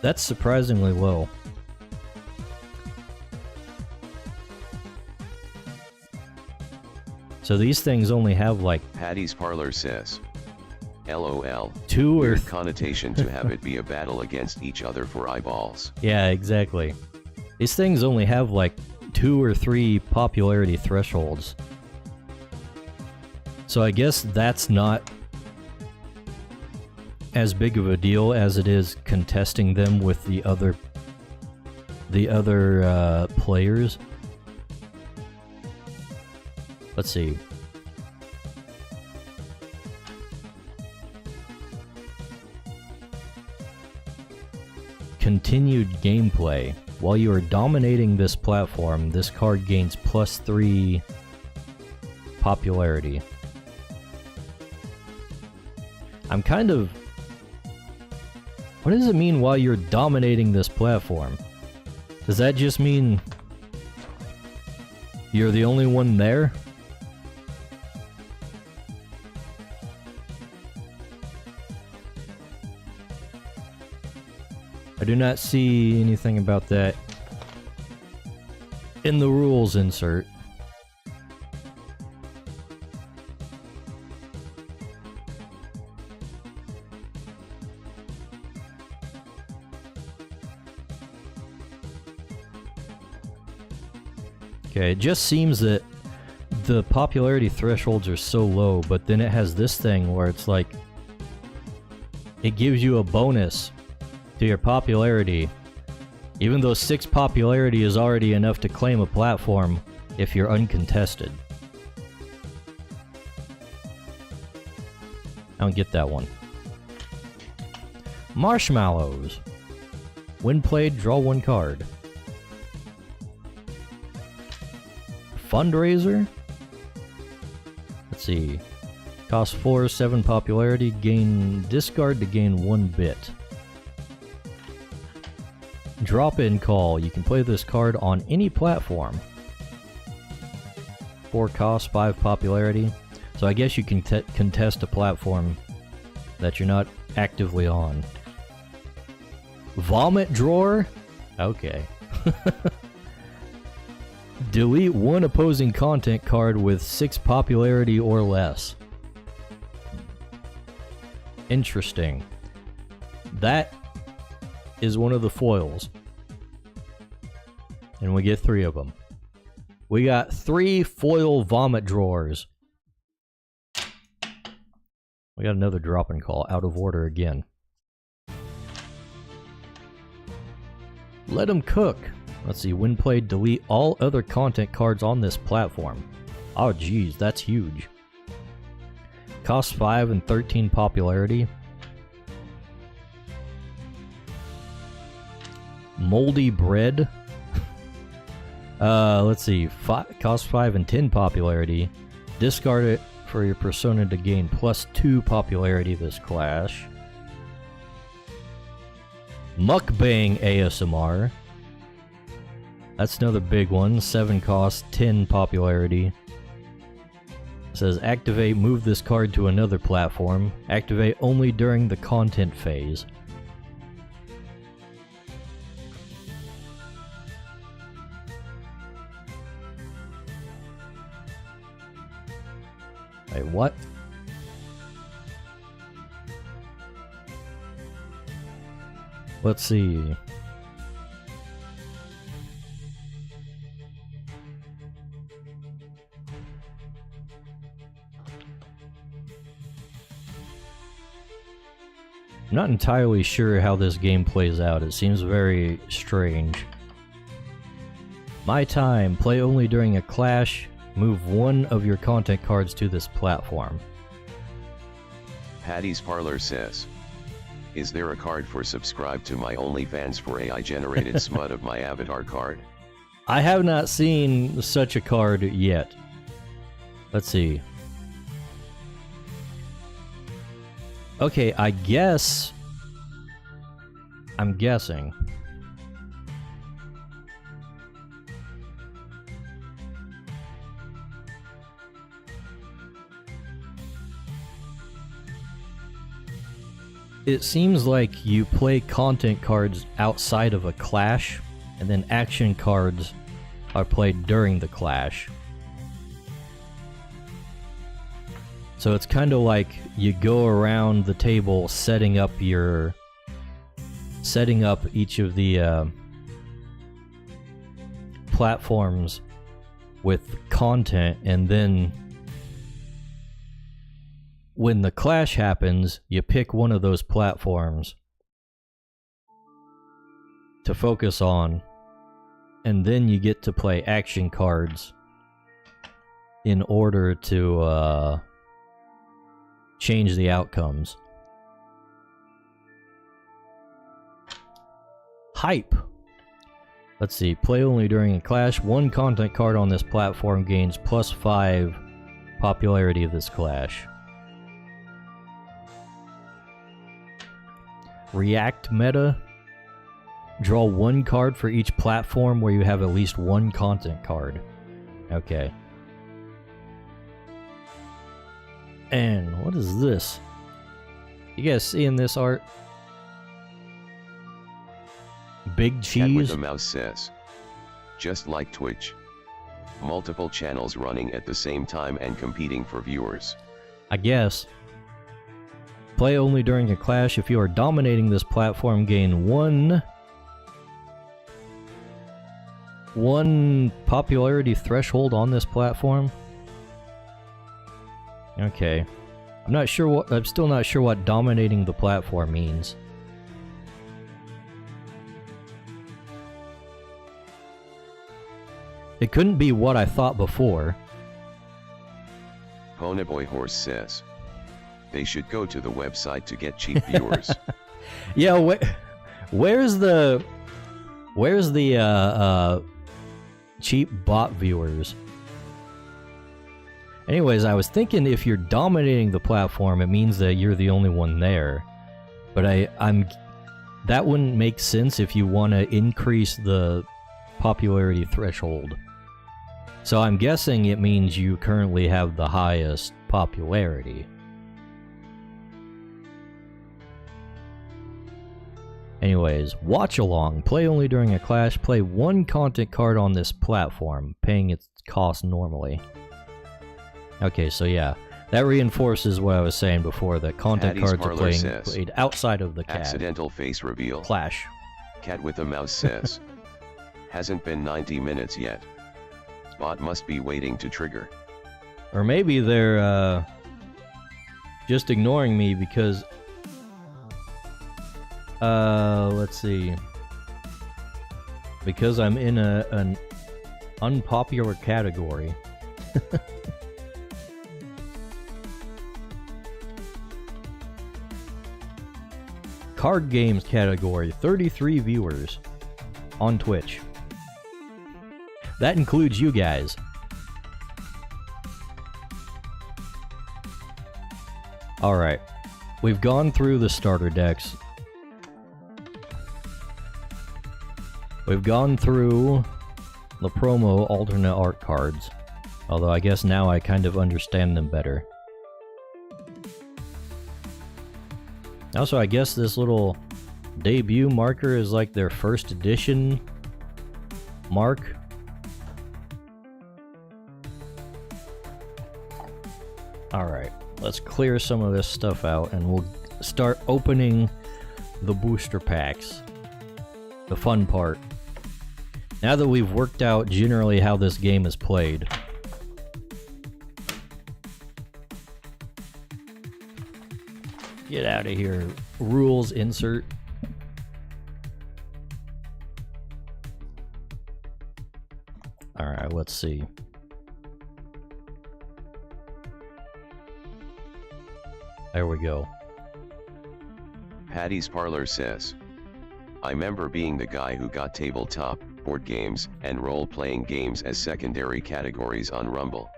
That's surprisingly low. So these things only have like... Patty's Parlor says, LOL. 2 or... Weird connotation to have it be a battle against each other for eyeballs. Yeah, exactly. These things only have like 2 or 3 popularity thresholds. So I guess that's not as big of a deal as it is contesting them with the other players. Let's see. Continued gameplay. While you are dominating this platform, this card gains +3 popularity. I'm kind of... What does it mean while you're dominating this platform? Does that just mean you're the only one there? I do not see anything about that in the rules insert. Okay, it just seems that the popularity thresholds are so low, but then it has this thing where it's like, it gives you a bonus to your popularity, even though 6 popularity is already enough to claim a platform if you're uncontested. I don't get that one. Marshmallows. When played, draw 1 card. Fundraiser? Let's see. Cost 4, 7 popularity, discard to gain 1 bit. Drop-in call. You can play this card on any platform. 4 cost, 5 popularity. So I guess you can contest a platform that you're not actively on. Vomit drawer? Okay. Delete one opposing content card with 6 popularity or less. Interesting. That is one of the foils. And we get 3 of them. We got 3 foil vomit drawers. We got another drop-in call, out of order again. Let them cook. Let's see, when played, delete all other content cards on this platform. Oh geez, that's huge. Costs 5 and 13 popularity. Moldy bread. Let's see, costs 5 and 10 popularity. Discard it for your persona to gain +2 popularity this clash. Mukbang ASMR. That's another big one. 7 cost, 10 popularity. It says activate, move this card to another platform. Activate only during the content phase. Wait, what? Let's see. I'm not entirely sure how this game plays out. It seems very strange. My time. Play only during a clash. Move one of your content cards to this platform. Patty's Parlor says, is there a card for subscribe to my OnlyFans for AI-generated smut of my avatar card? I have not seen such a card yet. Let's see. Okay, I guess... I'm guessing. It seems like you play content cards outside of a clash, and then action cards are played during the clash. So it's kind of like you go around the table setting up each of the platforms with content, and then when the clash happens, you pick one of those platforms to focus on, and then you get to play action cards in order to change the outcomes. Hype. Let's see. Play only during a clash. One content card on this platform gains +5 popularity of this clash. React meta. Draw one card for each platform where you have at least one content card. Okay. And what is this? You guys seeing this art? Big cheese? Cat with the mouse says, just like Twitch. Multiple channels running at the same time and competing for viewers. I guess. Play only during a clash. If you are dominating this platform, gain one popularity threshold on this platform. Okay. I'm still not sure what dominating the platform means. It couldn't be what I thought before. Ponyboy Horse says, they should go to the website to get cheap viewers. Yeah, where's the cheap bot viewers? Anyways, I was thinking if you're dominating the platform, it means that you're the only one there. But that wouldn't make sense if you want to increase the popularity threshold. So I'm guessing it means you currently have the highest popularity. Anyways, watch along. Play only during a clash. Play one content card on this platform, paying its cost normally. Okay, so yeah. That reinforces what I was saying before, that content Patty's cards are played outside of the CAD. Accidental face reveal. Clash. Cat with a mouse says. Hasn't been 90 minutes yet. Bot must be waiting to trigger. Or maybe they're just ignoring me because... let's see. Because I'm in an unpopular category. Card games category, 33 viewers on Twitch. That includes you guys. Alright, we've gone through the starter decks. We've gone through the promo alternate art cards. Although I guess now I kind of understand them better. Also, I guess this little debut marker is like their first edition mark. Alright, let's clear some of this stuff out and we'll start opening the booster packs. The fun part. Now that we've worked out generally how this game is played. Get out of here. Rules insert. Alright, let's see. There we go. Patty's Parlor says. I remember being the guy who got tabletop, board games, and role-playing games as secondary categories on Rumble.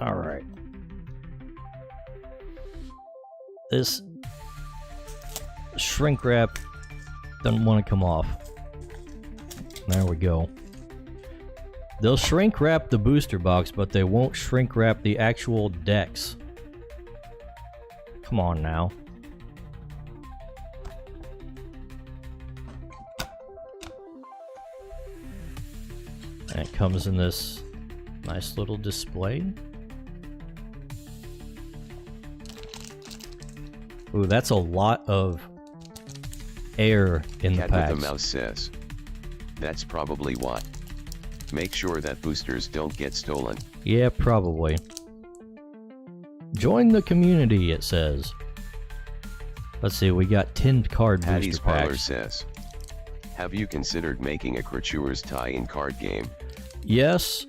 Alright. This shrink wrap doesn't want to come off. There we go. They'll shrink wrap the booster box, but they won't shrink wrap the actual decks. Come on now. And it comes in this nice little display. Ooh, that's a lot of air in the Cat packs. with the mouse says. That's probably why. Make sure that boosters don't get stolen. Yeah, probably. Join the community, it says. Let's see, we got 10 card Patty's booster Parlor packs. says. Have you considered making a Creature's tie-in card game? Yes,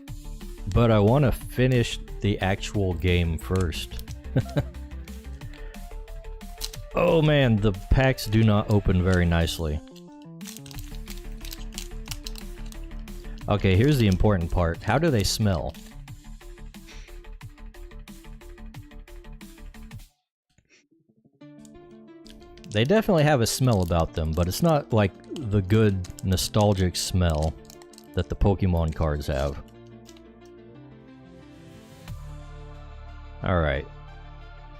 but I want to finish the actual game first. Oh man, the packs do not open very nicely. Okay, here's the important part. How do they smell? They definitely have a smell about them, but it's not like the good nostalgic smell that the Pokemon cards have. Alright.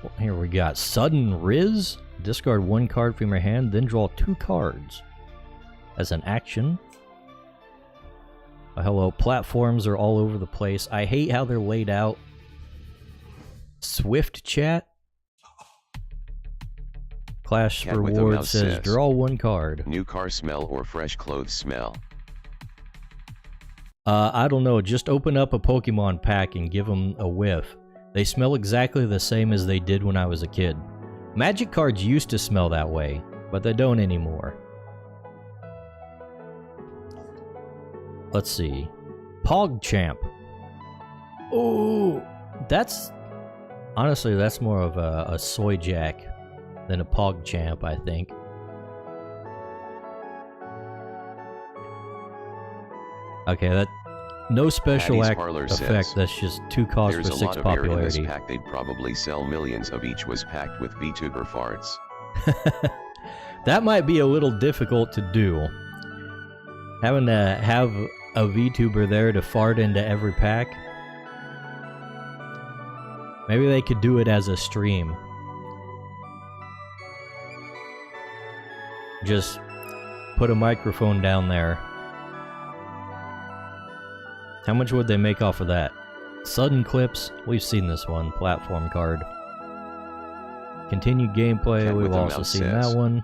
Well, here we got Sudden Riz. Discard one card from your hand, then draw 2 cards. As an action. Hello, platforms are all over the place. I hate how they're laid out. Swift chat. Clash Cat with the reward mouse says draw 1 card. New car smell or fresh clothes smell? I don't know, just open up a Pokemon pack and give them a whiff. They smell exactly the same as they did when I was a kid. Magic cards used to smell that way, but they don't anymore. Let's see. PogChamp. Oh, that's... Honestly, that's more of a Soy Jack than a PogChamp, I think. Okay, that... No special effect, says, that's just 2 cost for 6 There's a lot of popularity. air in this pack, they'd probably sell millions of each was packed with VTuber farts. That might be a little difficult to do. Having to have a VTuber there to fart into every pack. Maybe they could do it as a stream. Just put a microphone down there. How much would they make off of that? Sudden clips, we've seen this one. Platform card. Continued gameplay, Cat we've with a also mouse seen says, that one.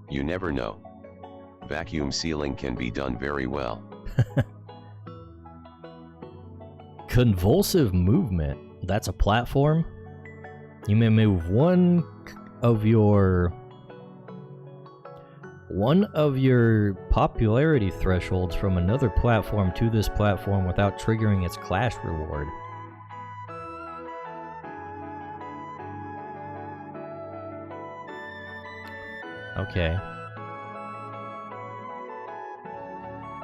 You never know. Vacuum sealing can be done very well. Convulsive movement. That's a platform. You may move one of your popularity thresholds from another platform to this platform without triggering its clash reward. Okay.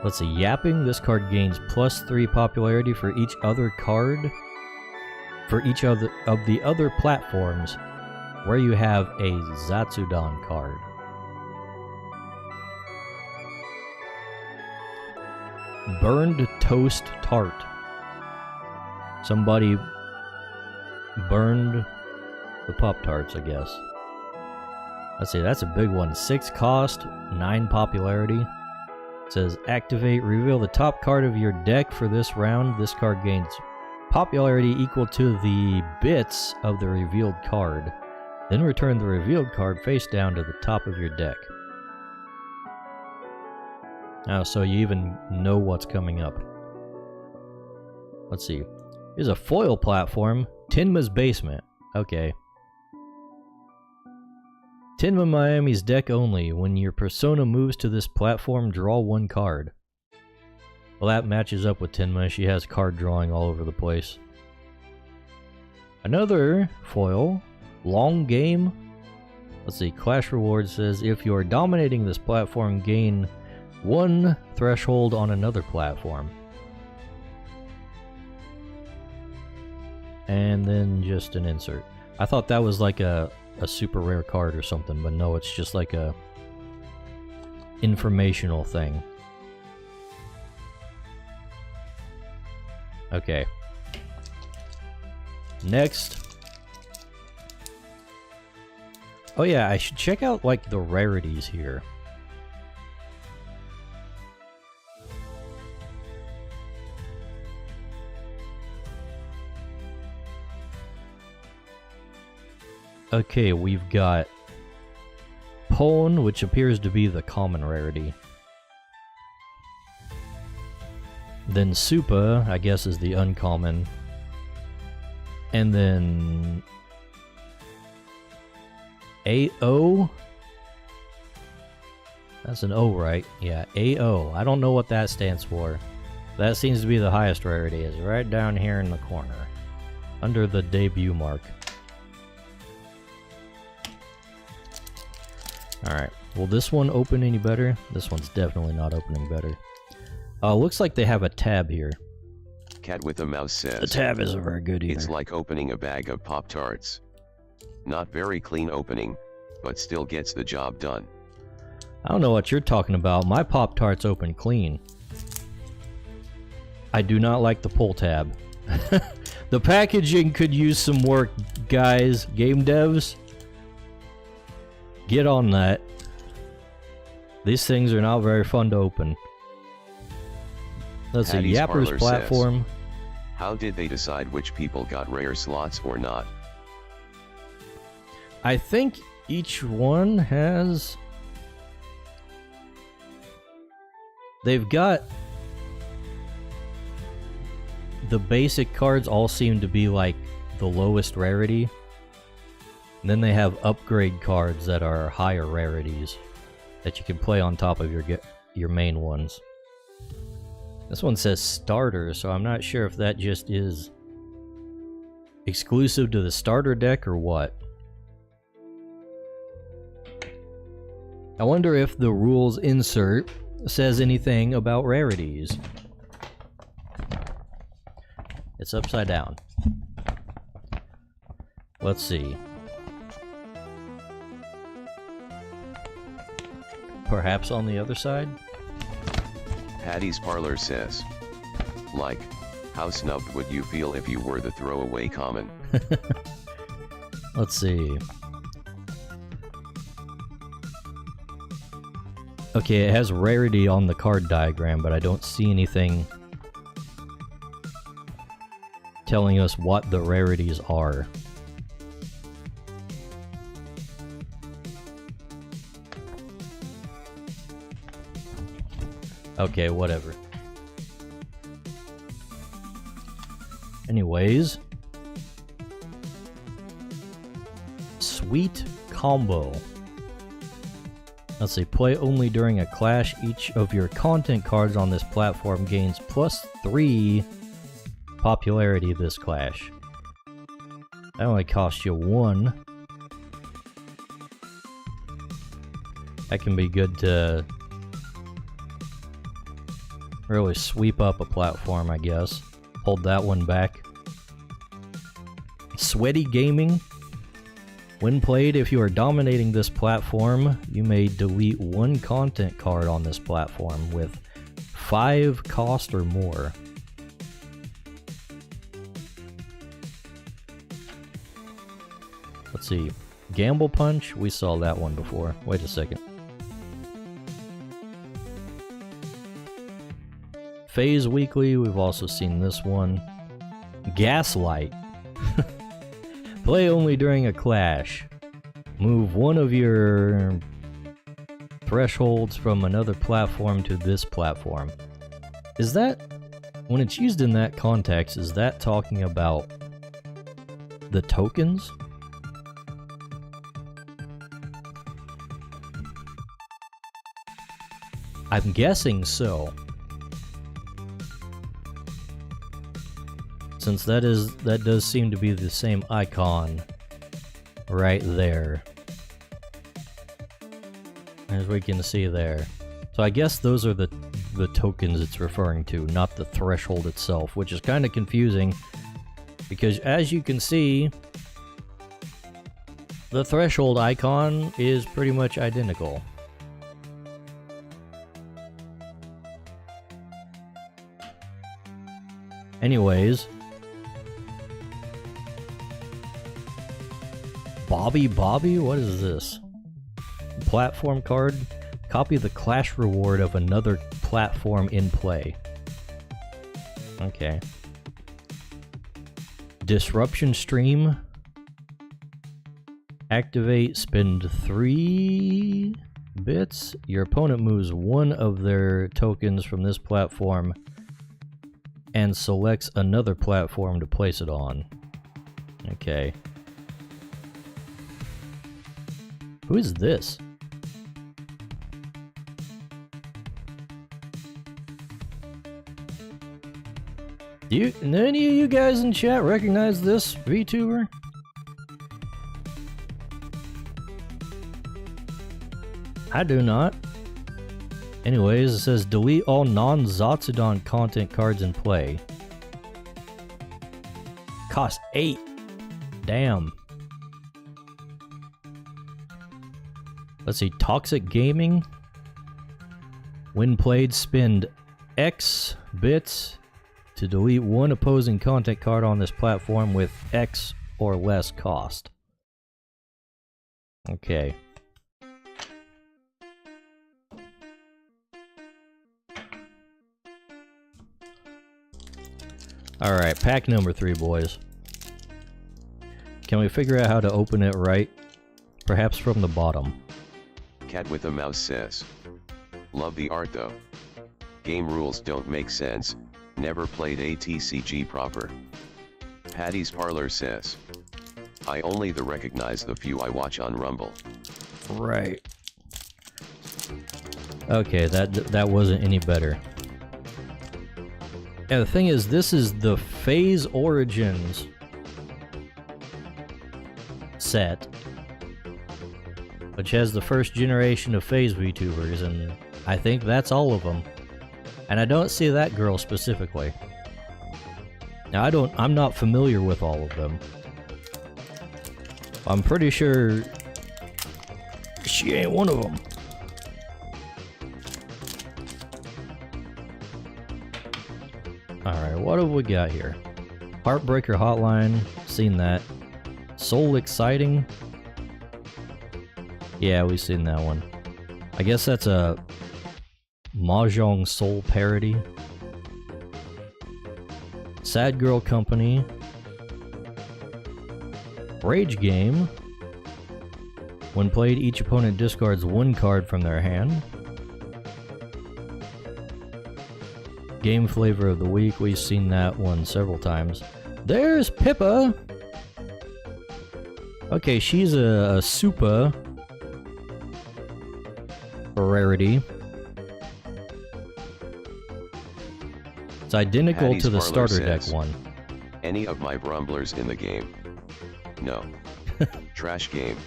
Let's see. Yapping. This card gains +3 popularity for each other card. For each of the other platforms where you have a Zatsudan card. Burned toast tart. Somebody burned the Pop-Tarts, I guess. Let's see, that's a big one. 6 cost, 9 popularity. It says, activate, reveal the top card of your deck for this round. This card gains popularity equal to the bits of the revealed card. Then return the revealed card face down to the top of your deck. Oh, so you even know what's coming up. Let's see. Here's a foil platform. Tenma's Basement. Okay. Tenma Miami's deck only. When your persona moves to this platform, draw 1 card. Well, that matches up with Tenma. She has card drawing all over the place. Another foil. Long game. Let's see. Clash Reward says, if you are dominating this platform, gain 1 threshold on another platform. And then just an insert. I thought that was like a super rare card or something, but no, it's just like a informational thing. Okay. Next. Oh yeah, I should check out like the rarities here. Okay, we've got Pone, which appears to be the common rarity. Then Supa, I guess, is the uncommon. And then AO? That's an O, right? Yeah, AO. I don't know what that stands for. That seems to be the highest rarity. It's right down here in the corner. Under the debut mark. Alright, will this one open any better? This one's definitely not opening better. Looks like they have a tab here. Cat with a mouse says, The tab isn't very good either. It's like opening a bag of Pop-Tarts. Not very clean opening, but still gets the job done. I don't know what you're talking about. My Pop-Tarts open clean. I do not like the pull tab. The packaging could use some work, guys. Game devs. Get on that. These things are not very fun to open. Let's see, Patty's Yapper's Parlor platform. Says, how did they decide which people got rare slots or not? I think each one has... They've got... The basic cards all seem to be like the lowest rarity. And then they have upgrade cards that are higher rarities that you can play on top of your main ones. This one says starter, so I'm not sure if that just is exclusive to the starter deck or what. I wonder if the rules insert says anything about rarities. It's upside down. Let's see. Perhaps on the other side? Patty's Parlor says, like, how snubbed would you feel if you were the throwaway common? Let's see. Okay, it has rarity on the card diagram, but I don't see anything telling us what the rarities are. Okay, whatever. Anyways. Sweet combo. Let's see, play only during a clash. Each of your content cards on this platform gains +3 popularity this clash. That only costs you 1. That can be good to really sweep up a platform, I guess. Hold that one back. Sweaty gaming. When played, if you are dominating this platform, you may delete 1 content card on this platform with 5 cost or more. Let's see. Gamble Punch? We saw that one before. Wait a second. Phase Weekly, we've also seen this one. Gaslight. Play only during a clash. Move one of your thresholds from another platform to this platform. Is that, when it's used in that context, is that talking about the tokens? I'm guessing so. Since that does seem to be the same icon right there, as we can see there. So I guess those are the tokens it's referring to, not the threshold itself, which is kind of confusing because as you can see, the threshold icon is pretty much identical. Anyways, Bobby? What is this? Platform card? Copy the clash reward of another platform in play. Okay. Disruption Stream. Activate, spend 3 bits. Your opponent moves one of their tokens from this platform and selects another platform to place it on. Okay. Who is this? Do any of you guys in chat recognize this VTuber? I do not. Anyways, it says delete all non-Zatsudon content cards in play. Cost 8. Damn. Let's see, Toxic Gaming. When played, spend X bits to delete one opposing content card on this platform with X or less cost. Okay. Alright, pack number 3, boys. Can we figure out how to open it right? Perhaps from the bottom. Cat with a mouse says, love the art though. Game rules don't make sense, never played a TCG proper. Patty's Parlor says, I only recognize the few I watch on Rumble. Right. Okay, that wasn't any better. Yeah, the thing is, this is the Phase Origins set, which has the first generation of Phase VTubers, and I think that's all of them. And I don't see that girl specifically. Now I'm not familiar with all of them. I'm pretty sure she ain't one of them. Alright, what have we got here? Heartbreaker Hotline, seen that. Soul Exciting. Yeah, we've seen that one. I guess that's a Mahjong Soul parody. Sad Girl Company. Rage Game. When played, each opponent discards one card from their hand. Game Flavor of the Week, we've seen that one several times. There's Pippa! Okay, she's a super rarity. It's identical Hattie's to the Parlor starter deck says, one. Any of my Brumblers in the game? No. Trash game.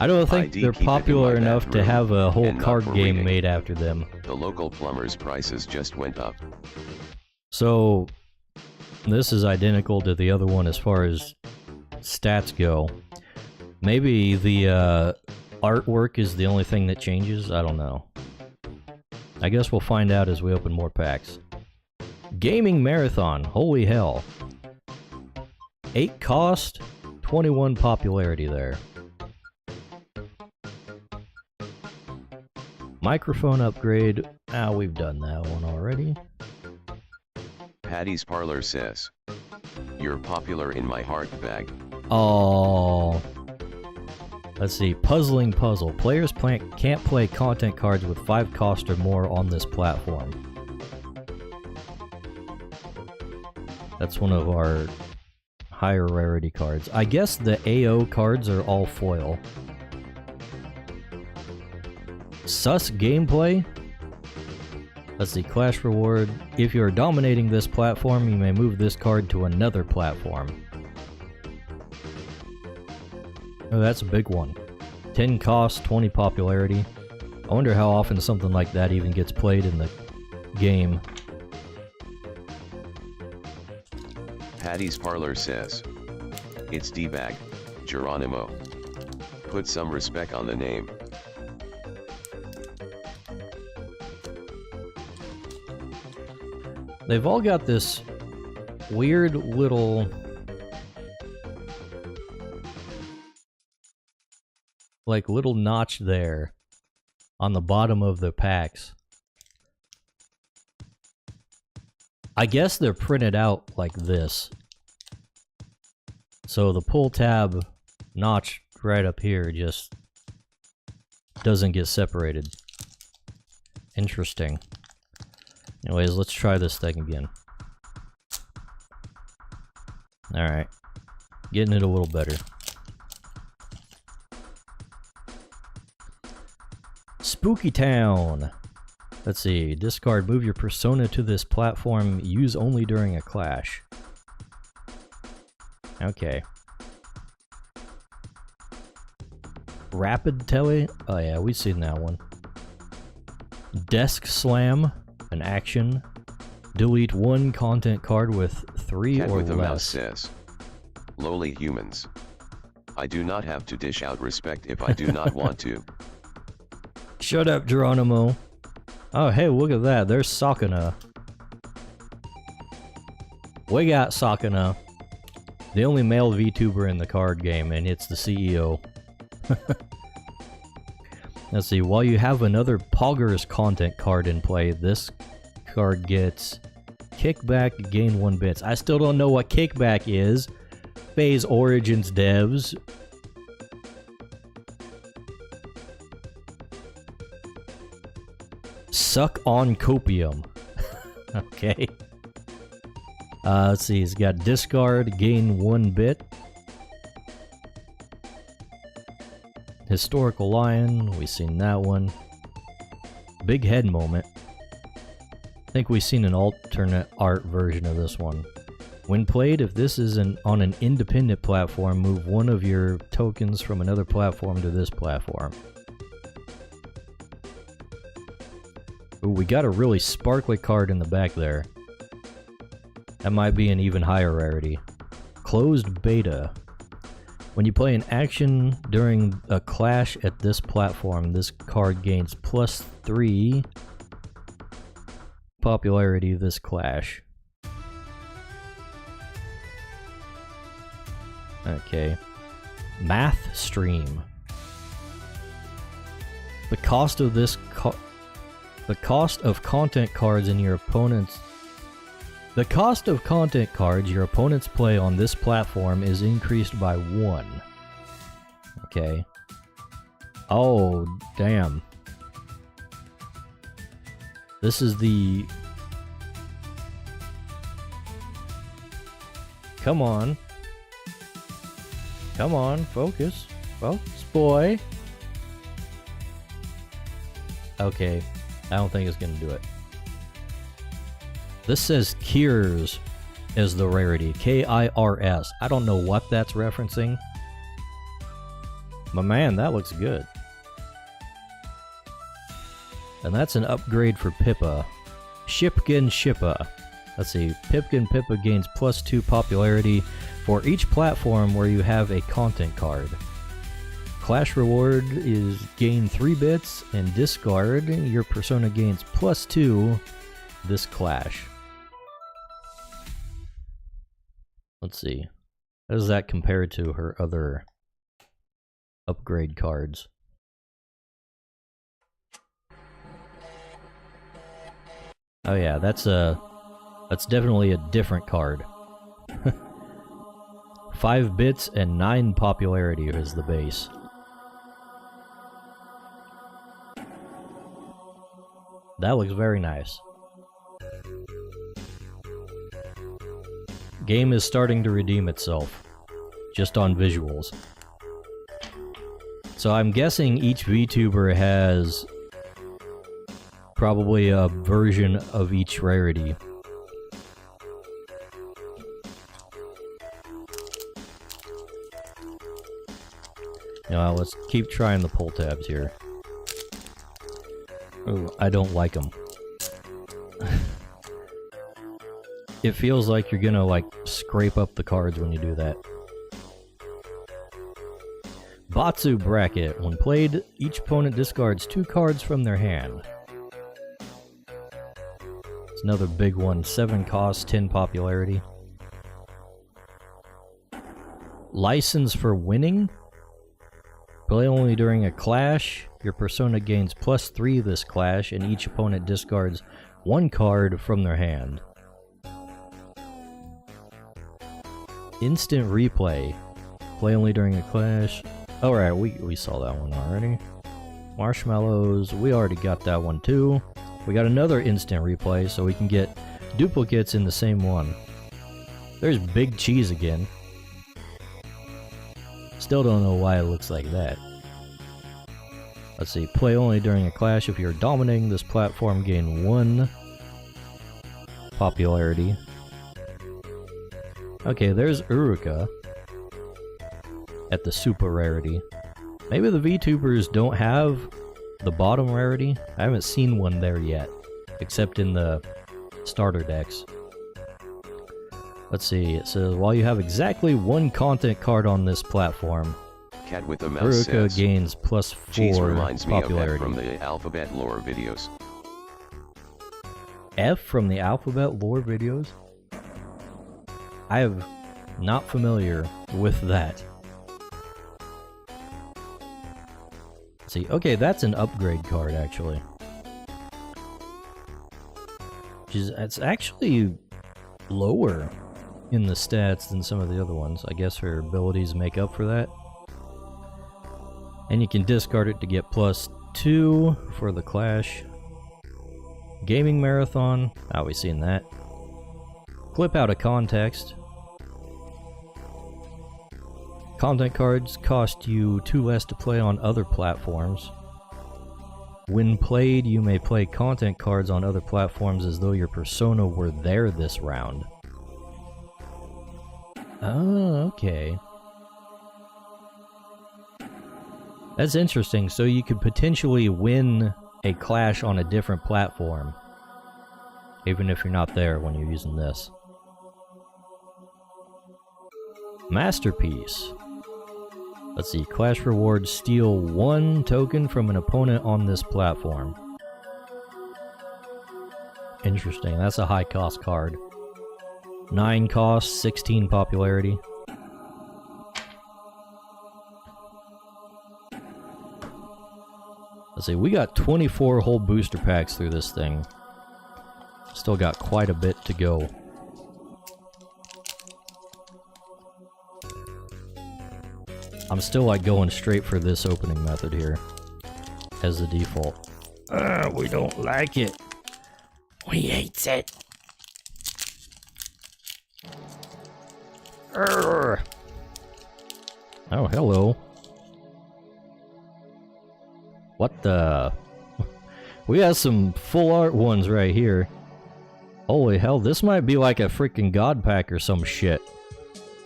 I don't think ID they're keep it in popular my enough to bathroom have a whole and not card for game reading. made after them. The local plumber's prices just went up. So, this is identical to the other one as far as stats go. Maybe the artwork is the only thing that changes? I don't know. I guess we'll find out as we open more packs. Gaming Marathon, holy hell. 8 cost, 21 popularity there. Microphone upgrade, we've done that one already. Hattie's Parlor says, you're popular in my heart bag. Oh. Let's see, Puzzling Puzzle. Players can't play content cards with 5 cost or more on this platform. That's one of our higher rarity cards. I guess the AO cards are all foil. Sus Gameplay. Let's see, Clash Reward. If you are dominating this platform, you may move this card to another platform. Oh, that's a big one. 10 cost, 20 popularity. I wonder how often something like that even gets played in the game. Hattie's Parlor says, it's D-Bag, Geronimo. Put some respect on the name. They've all got this weird little little notch there on the bottom of the packs. I guess they're printed out like this. So the pull tab notch right up here just doesn't get separated. Interesting. Anyways, let's try this thing again. Alright. Getting it a little better. Spooky Town. Let's see. Discard, move your persona to this platform. Use only during a clash. Okay. Rapid Tele. Oh yeah, we've seen that one. Desk Slam. An action. Delete one content card with 3 Cat or with a mouse less. says, lowly humans. I do not have to dish out respect if I do not want to. Shut up, Geronimo. Oh, hey, look at that. There's Sakana. We got Sakana. The only male VTuber in the card game, and it's the CEO. Let's see, while you have another Poggers content card in play, this card gets kickback, gain 1 bits. I still don't know what kickback is. Phase Origins devs. Suck on Copium. Okay. Let's see, he's got discard, gain 1 bit. Historical Lion, we've seen that one. Big head moment. I think we've seen an alternate art version of this one. When played, if this is on an independent platform, move one of your tokens from another platform to this platform. Ooh, we got a really sparkly card in the back there. That might be an even higher rarity. Closed Beta. When you play an action during a clash at this platform, this card gains +3 popularity this clash. Okay. Math Stream. The cost of this The cost of content cards in your opponent's... The cost of content cards your opponents play on this platform is increased by 1. Okay. Oh, damn. This is the... Come on. Come on, focus. Focus, boy. Okay, I don't think it's gonna do it. This says Kirs as the rarity. K-I-R-S. I don't know what that's referencing. But man, that looks good. And that's an upgrade for Pippa. Shipkin Shippa. Let's see. Pipkin Pippa gains +2 popularity for each platform where you have a content card. Clash reward is gain 3 bits, and discard, your persona gains +2 this clash. Let's see. How does that compare to her other upgrade cards? Oh yeah, that's definitely a different card. 5 bits and 9 popularity is the base. That looks very nice. Game is starting to redeem itself, just on visuals. So I'm guessing each VTuber has probably a version of each rarity. Now let's keep trying the pull tabs here. Oh, I don't like them. It feels like you're gonna, like, scrape up the cards when you do that. Batsu Bracket. When played, each opponent discards 2 cards from their hand. It's another big one. 7 cost, 10 popularity. License for winning. Play only during a clash. Your persona gains +3 this clash, and each opponent discards 1 card from their hand. Instant replay. Play only during a clash. Alright, we saw that one already. Marshmallows, we already got that one too. We got another instant replay, so we can get duplicates in the same one. There's Big Cheese again. Still don't know why it looks like that. Let's see, play only during a clash. If you're dominating this platform, gain 1 popularity. Okay, there's Uruka at the super rarity. Maybe the VTubers don't have the bottom rarity. I haven't seen one there yet, except in the starter decks. Let's see, it says, while you have exactly 1 content card on this platform, Cat with a mouse Uruka says, gains +4 Cheese reminds me popularity. of F from the alphabet lore videos. F from the alphabet lore videos? I am not familiar with that. Let's see, okay, that's an upgrade card actually. It's actually lower in the stats than some of the other ones. I guess her abilities make up for that. And you can discard it to get +2 for the clash. Gaming Marathon, we've seen that. Clip out of context. Content cards cost you 2 less to play on other platforms. When played, you may play content cards on other platforms as though your persona were there this round. Oh, okay. That's interesting. So you could potentially win a clash on a different platform, even if you're not there when you're using this. Masterpiece. Let's see, clash rewards steal 1 token from an opponent on this platform. Interesting, that's a high cost card. 9 cost, 16 popularity. Let's see, we got 24 whole booster packs through this thing. Still got quite a bit to go. I'm still like going straight for this opening method here as the default. We don't like it. We hate it. Urgh. Oh, hello. What the? We have some full art ones right here. Holy hell, this might be like a freaking god pack or some shit.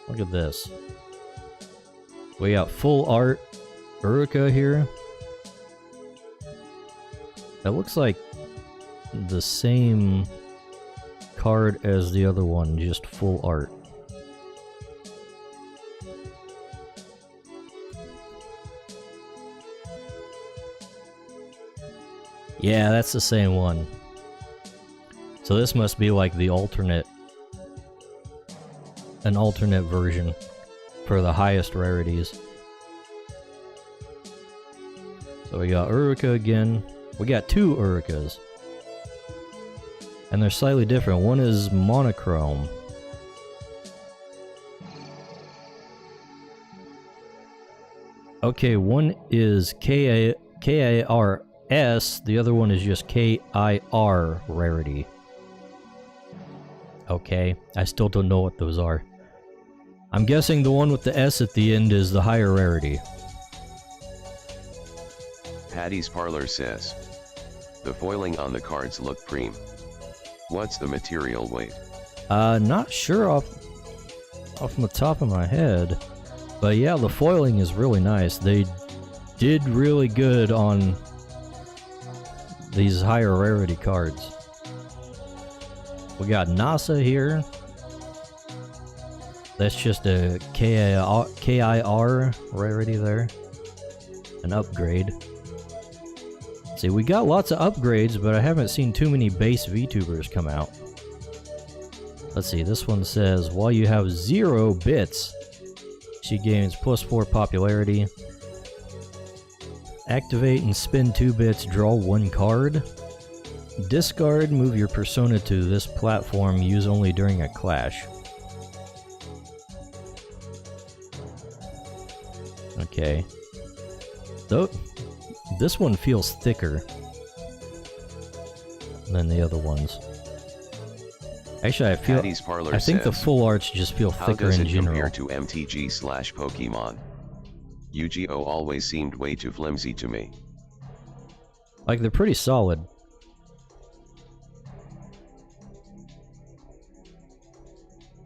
Look at this. We got full art Uruka here. That looks like the same card as the other one, just full art. Yeah, that's the same one. So this must be like the alternate, an alternate version for the highest rarities. So we got Uruka again. We got two Urukas. And they're slightly different. One is monochrome. Okay, one is K-A-R-S, the other one is just K-I-R rarity. Okay, I still don't know what those are. I'm guessing the one with the S at the end is the higher rarity. Patty's Parlor says, the foiling on the cards look preem. What's the material weight? Not sure off the top of my head. But yeah, the foiling is really nice. They did really good on these higher rarity cards. We got NASA here. That's just a KIR rarity there. An upgrade. See, we got lots of upgrades, but I haven't seen too many base VTubers come out. Let's see, this one says, while you have 0 bits, she gains +4 popularity. Activate and spend 2 bits, draw 1 card. Discard, move your persona to this platform, use only during a clash. Okay. Though, this one feels thicker than the other ones. Actually, I think the full arts just feel thicker in general. How does it compare to MTG/Pokemon? Yu-Gi-Oh always seemed way too flimsy to me. Like, they're pretty solid.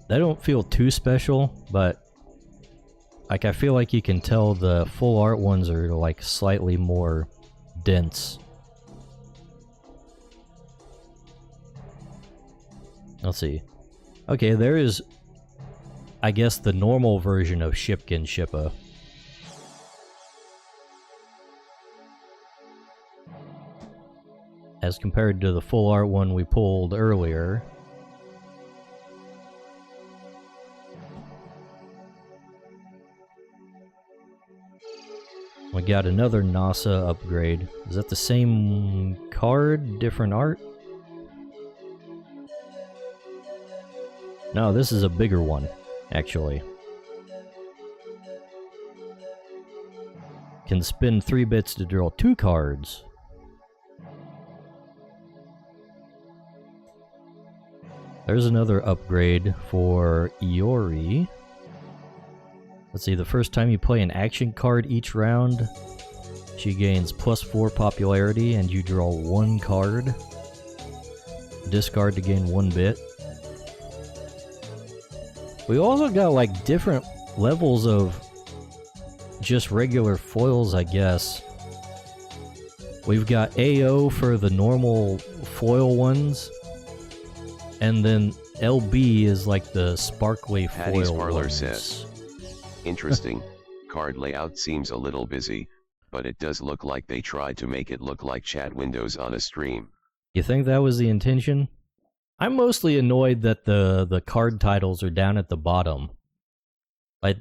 They don't feel too special, but like, I feel like you can tell the full art ones are like slightly more dense. Let's see. Okay, there is, I guess, the normal version of Shipkin Shippa. As compared to the full art one we pulled earlier. We got another NASA upgrade. Is that the same card, different art? No, this is a bigger one, actually. Can spend 3 bits to draw 2 cards. There's another upgrade for Iori. Let's see, the first time you play an action card each round, she gains +4 popularity and you draw 1 card. Discard to gain 1 bit. We also got like different levels of just regular foils, I guess. We've got AO for the normal foil ones, and then LB is like the sparkly Patty's foil Parlor ones. says, interesting, card layout seems a little busy, but it does look like they tried to make it look like chat windows on a stream. You think that was the intention? I'm mostly annoyed that the card titles are down at the bottom. Like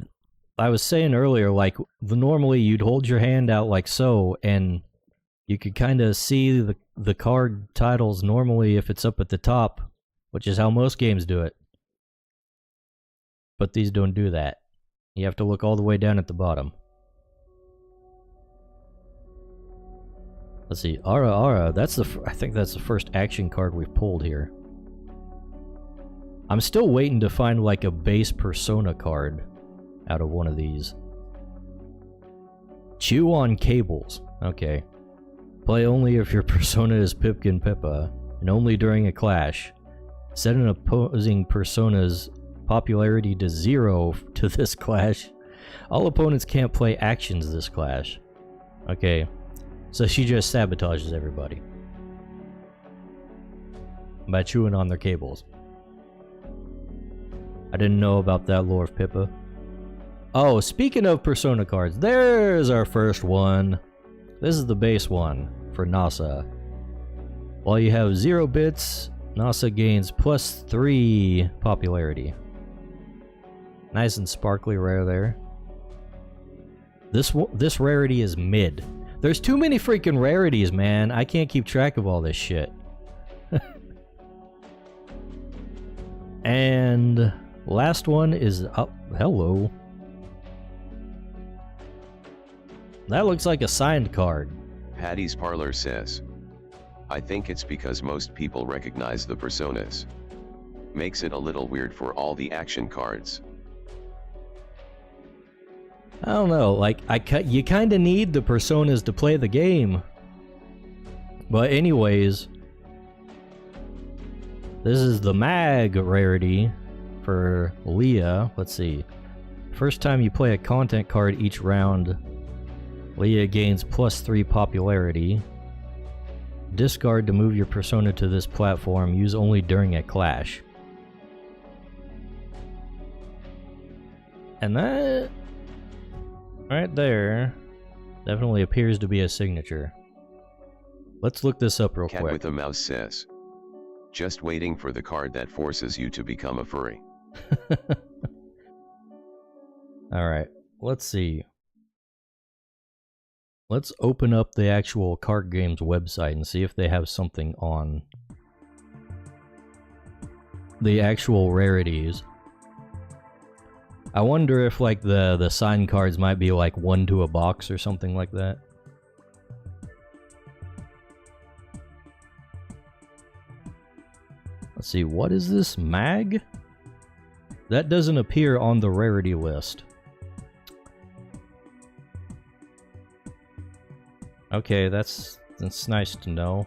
I was saying earlier, like normally you'd hold your hand out like so, and you could kind of see the card titles normally if it's up at the top, which is how most games do it. But these don't do that. You have to look all the way down at the bottom. Let's see, Ara. I think that's the first action card we've pulled here. I'm still waiting to find like a base Persona card out of one of these. Chew on cables. Okay. Play only if your Persona is Pipkin Pippa, and only during a clash. Set an opposing Persona's popularity to 0 to this clash. All opponents can't play actions this clash. Okay. So she just sabotages everybody by chewing on their cables. I didn't know about that lore of Pippa. Oh, speaking of Persona cards, there's our first one. This is the base one for Nasa. While you have 0 bits, Nasa gains +3 popularity. Nice and sparkly rare there. This rarity is mid. There's too many freaking rarities, man. I can't keep track of all this shit. And last one is up. Hello. That looks like a signed card. Patty's Parlor says, I think it's because most people recognize the personas. Makes it a little weird for all the action cards. I don't know, like, you kind of need the personas to play the game. But anyways, this is the mag rarity for Leah. Let's see. First time you play a content card each round, Leah gains +3 popularity. Discard to move your persona to this platform. Use only during a clash. And that right there definitely appears to be a signature. Let's look this up real Cat quick. with a mouse says, just waiting for the card that forces you to become a furry. Alright, let's see. Let's open up the actual card game's website and see if they have something on the actual rarities. I wonder if like the signed cards might be like 1 to a box or something like that. Let's see, what is this? Mag? That doesn't appear on the rarity list. Okay, that's nice to know.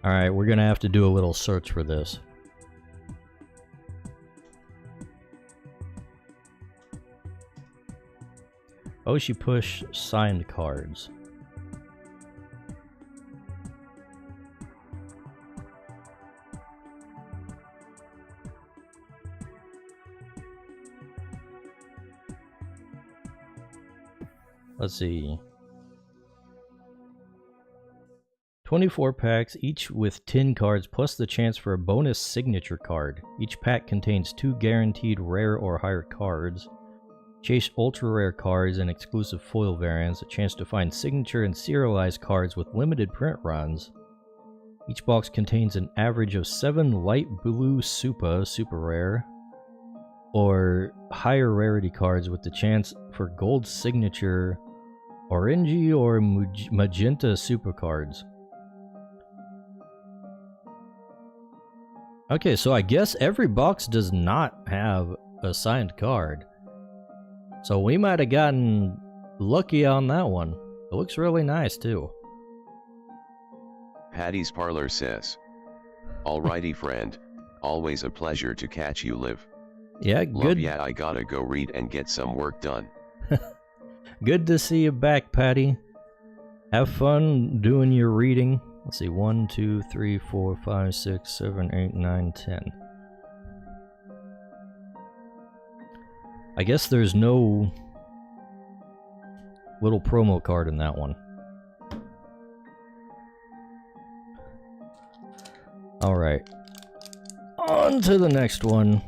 Alright, we're gonna have to do a little search for this. Oshi push signed cards. Let's see. 24 packs, each with 10 cards, plus the chance for a bonus signature card. Each pack contains 2 guaranteed rare or higher cards. Chase ultra rare cards and exclusive foil variants, a chance to find signature and serialized cards with limited print runs. Each box contains an average of 7 light blue super rare, or higher rarity cards with the chance for gold signature, orangey or magenta super cards. Okay, so I guess every box does not have a signed card. So we might have gotten lucky on that one. It looks really nice too. Patty's Parlor says, alrighty friend, always a pleasure to catch you live. Yeah, Love good. ya, I gotta go read and get some work done. Good to see you back, Patty. Have fun doing your reading. Let's see, 1, 2, 3, 4, 5, 6, 7, 8, 9, 10. I guess there's no little promo card in that one. Alright. On to the next one.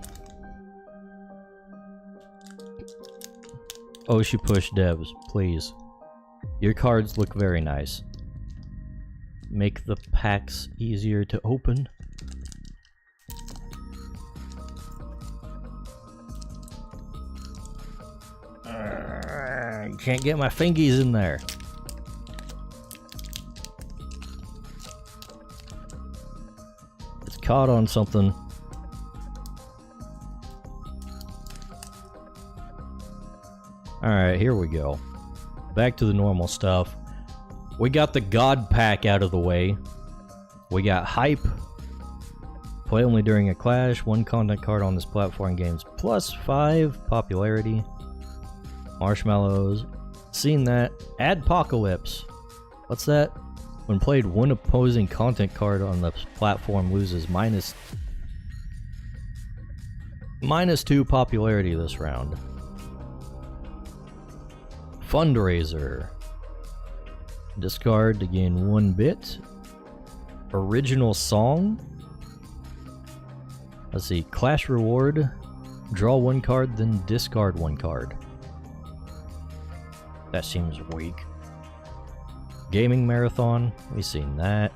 Oshi push devs, please. Your cards look very nice. Make the packs easier to open. Can't get my fingies in there. It's caught on something. Alright, here we go. Back to the normal stuff. We got the God Pack out of the way. We got Hype. Play only during a clash. One content card on this platform gains +5 popularity. Marshmallows. Seen that. Adpocalypse. What's that? When played, one opposing content card on the platform loses -2 popularity this round. Fundraiser. Discard to gain 1 bit. Original song. Let's see. Clash reward. Draw 1 card, then discard 1 card. That seems weak. Gaming Marathon. We've seen that.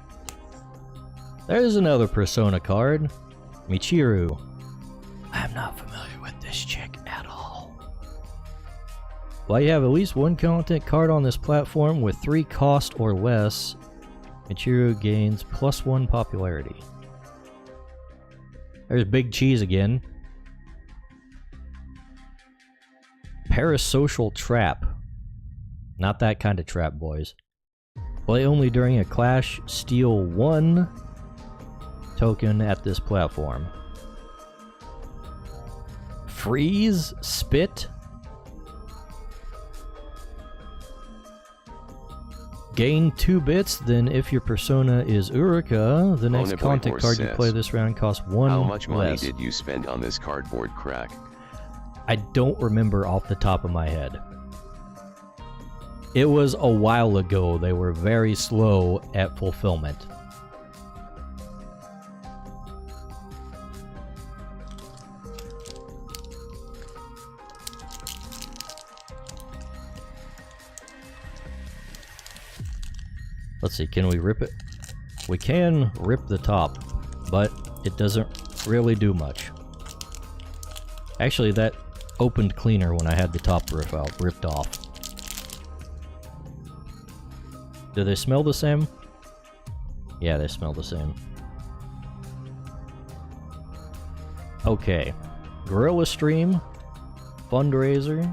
There's another Persona card. Michiru. I'm not familiar with this chick at all. While you have at least 1 content card on this platform with 3 cost or less, Michiru gains +1 popularity. There's Big Cheese again. Parasocial Trap. Not that kind of trap, boys. Play only during a clash. Steal 1 token at this platform. Freeze. Spit. Gain 2 bits, then if your persona is Urika, the next content card you play this round costs 1 How much money less. did you spend on this cardboard crack? I don't remember off the top of my head. It was a while ago. They were very slow at fulfillment. Let's see, can we rip it? We can rip the top, but it doesn't really do much. Actually, that opened cleaner when I had the top ripped off. Do they smell the same? Yeah, they smell the same. Okay. Gorilla Stream. Fundraiser.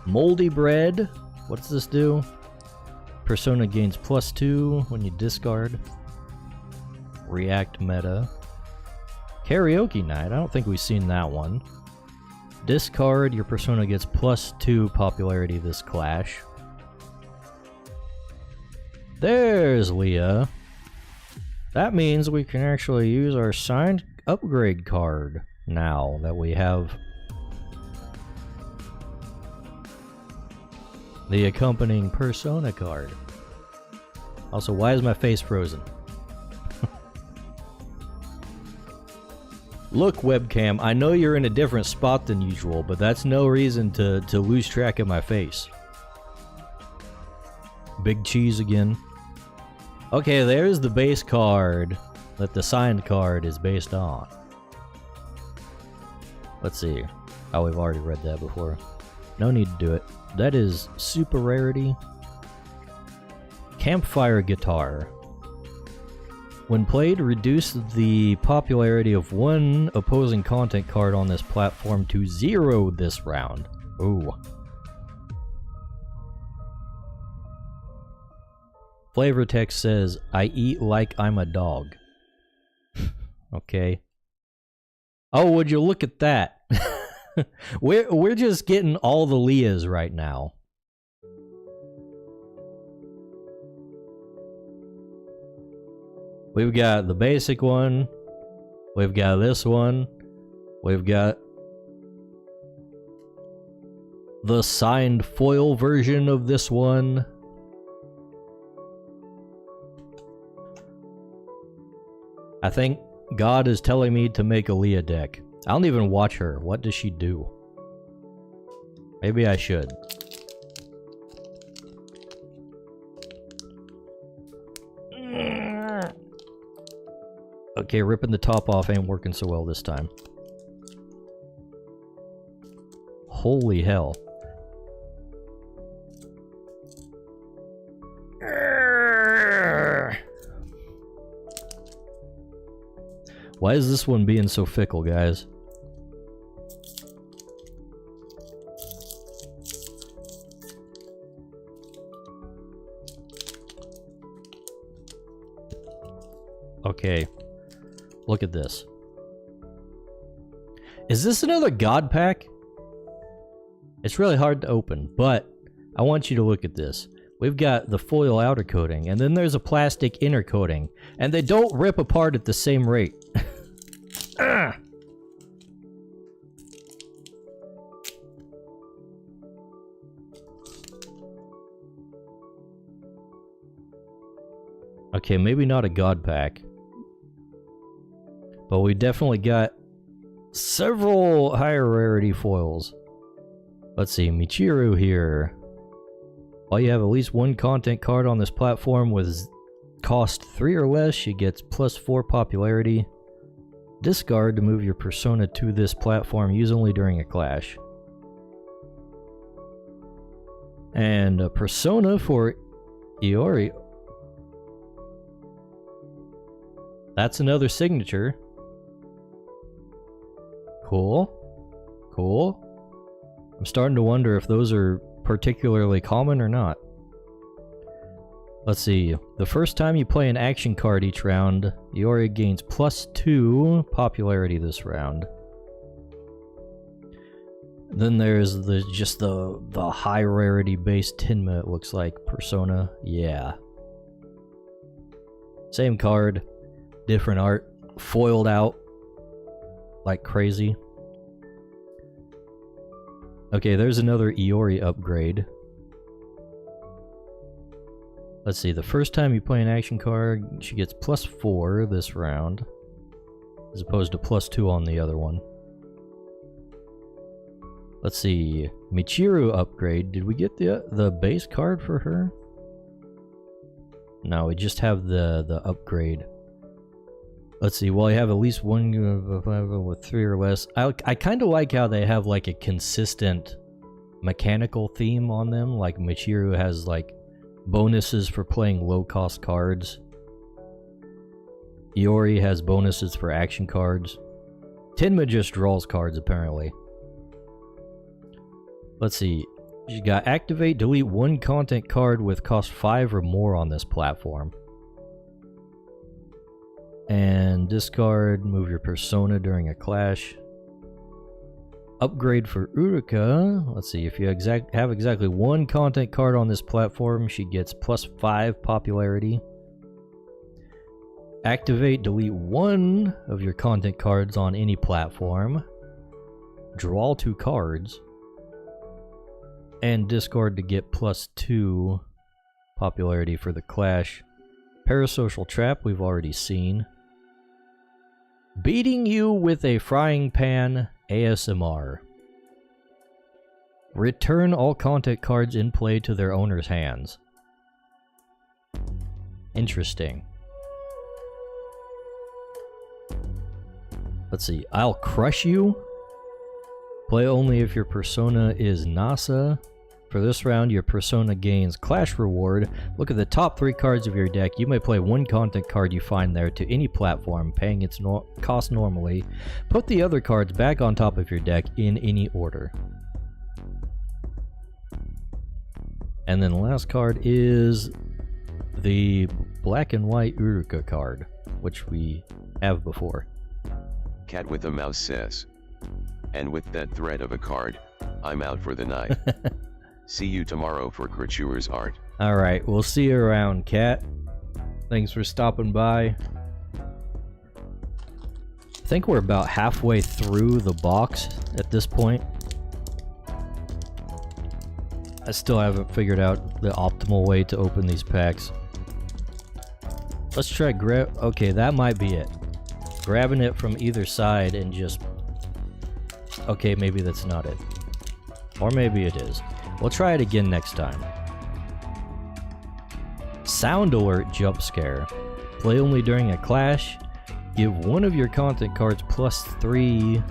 Moldy Bread. What's this do? Persona gains +2 when you discard. React Meta. Karaoke Night. I don't think we've seen that one. Discard. Your persona gets +2 popularity this clash. There's Leah. That means we can actually use our signed upgrade card now that we have the accompanying persona card. Also, why is my face frozen? Look, webcam, I know you're in a different spot than usual, but that's no reason to lose track of my face. Big Cheese again. Okay, there's the base card that the signed card is based on. Let's see. Oh, we've already read that before. No need to do it. That is super rarity. Campfire Guitar. When played, reduce the popularity of 1 opposing content card on this platform to 0 this round. Ooh. Flavor text says, I eat like I'm a dog. Okay. Oh, would you look at that? We're just getting all the Leahs right now. We've got the basic one. We've got this one. We've got the signed foil version of this one. I think God is telling me to make a Leah deck. I don't even watch her. What does she do? Maybe I should. Okay, ripping the top off ain't working so well this time. Holy hell. Why is this one being so fickle, guys? Okay. Look at this. Is this another God pack? It's really hard to open, but I want you to look at this. We've got the foil outer coating, and then there's a plastic inner coating, and they don't rip apart at the same rate. Okay, maybe not a God pack. But we definitely got several higher rarity foils. Let's see, Michiru here. While you have at least one content card on this platform with cost 3 or less, she gets +4 popularity. Discard to move your persona to this platform, use only during a clash. And a persona for Iori. That's another signature. Cool. Cool. I'm starting to wonder if those are particularly common or not. Let's see. The first time you play an action card each round, Iori gains +2 popularity this round. Then there's just the high rarity base Tenma, it looks like. Persona. Yeah. Same card, different art, foiled out like crazy. Okay, there's another Iori upgrade. Let's see, the first time you play an action card, she gets +4 this round, as opposed to +2 on the other one. Let's see, Michiru upgrade. Did we get the base card for her? No, we just have the upgrade. Let's see, well, I have at least one with 3 or less. I kind of like how they have like a consistent mechanical theme on them. Like Michiru has like bonuses for playing low-cost cards. Iori has bonuses for action cards. Tenma just draws cards, apparently. Let's see. You got activate, delete one content card with cost 5 or more on this platform. And discard, move your persona during a clash. Upgrade for Uruka. Let's see, if you have exactly one content card on this platform, she gets +5 popularity. Activate, delete one of your content cards on any platform. Draw 2 cards. And discard to get +2 popularity for the clash. Parasocial Trap, we've already seen. Beating you with a frying pan ASMR. Return all content cards in play to their owner's hands. Interesting. Let's see. I'll crush you. Play only if your persona is Nasa. For this round, your persona gains Clash Reward. Look at the top 3 cards of your deck. You may play one content card you find there to any platform, paying its cost normally. Put the other cards back on top of your deck in any order. And then the last card is the black and white Uruka card, which we have before. Cat with a mouse says. And with that thread of a card, I'm out for the night. See you tomorrow for Creature's art. Alright, we'll see you around, Cat. Thanks for stopping by. I think we're about halfway through the box at this point. I still haven't figured out the optimal way to open these packs. Let's try grab. Okay, that might be it. Grabbing it from either side and just. Okay, maybe that's not it. Or maybe it is. We'll try it again next time. Sound alert jump scare. Play only during a clash. Give one of your content cards +3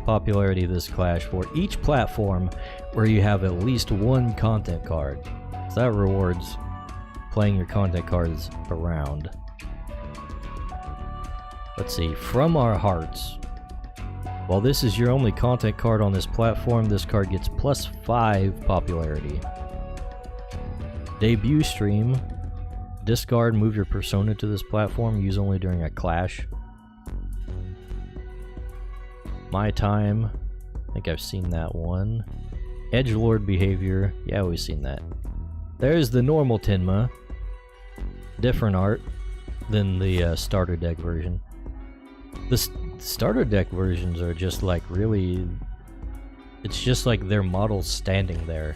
popularity this clash for each platform where you have at least one content card. So that rewards playing your content cards around. Let's see, from our hearts. While this is your only content card on this platform, this card gets +5 popularity. Debut stream. Discard, move your persona to this platform, use only during a clash. My time. I think I've seen that one. Edgelord behavior. Yeah, we've seen that. There's the normal Tenma. Different art than the starter deck version. The starter deck versions are just like really... It's just like their models standing there.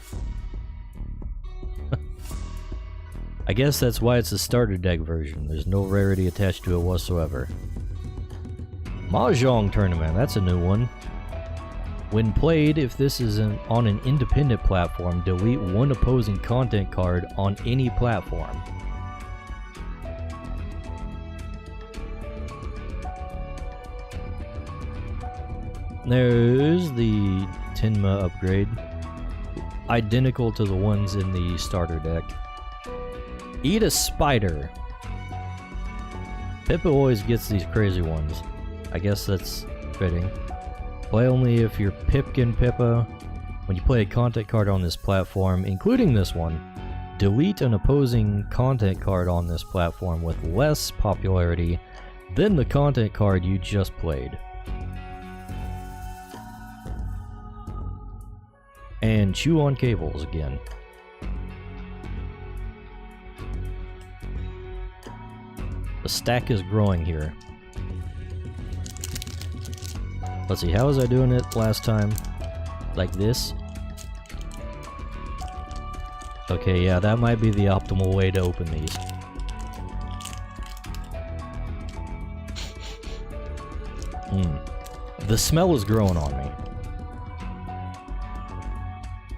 I guess that's why it's a starter deck version. There's no rarity attached to it whatsoever. Mahjong tournament, that's a new one. When played, if this is on an independent platform, delete one opposing content card on any platform. There's the Tenma upgrade. Identical to the ones in the starter deck. Eat a spider. Pippa always gets these crazy ones. I guess that's fitting. Play only if you're Pipkin Pippa. When you play a content card on this platform, including this one, delete an opposing content card on this platform with less popularity than the content card you just played. And chew on cables again. The stack is growing here. Let's see, how was I doing it last time? Like this? Okay, yeah, that might be the optimal way to open these. The smell is growing on me.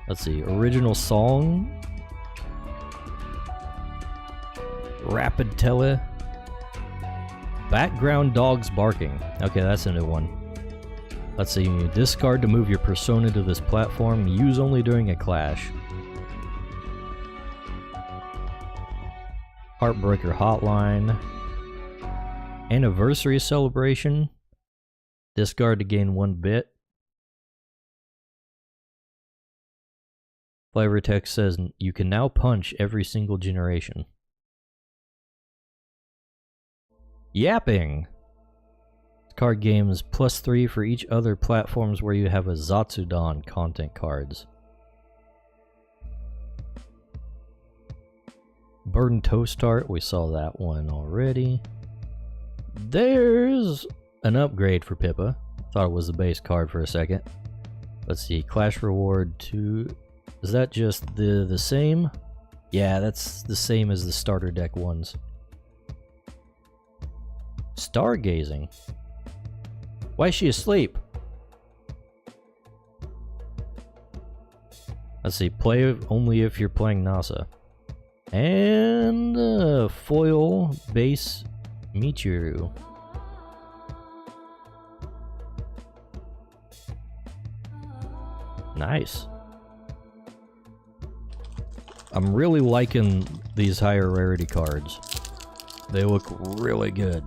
Let's see, original song. Rapid tele. Background dogs barking. Okay, that's a new one. Let's see, you discard to move your persona to this platform. Use only during a clash. Heartbreaker hotline. Anniversary celebration. Discard to gain 1 bit. Flavor text says you can now punch every single generation. Yapping! Card games +3 for each other platforms where you have a Zatsudan content cards. Burden Toast Art, we saw that one already. There's an upgrade for Pippa. Thought it was the base card for a second. Let's see, Clash Reward 2. Is that just the same? Yeah, that's the same as the starter deck ones. Stargazing? Why is she asleep? Let's see, play only if you're playing NASA. And foil base Michiru. Nice. I'm really liking these higher rarity cards. They look really good.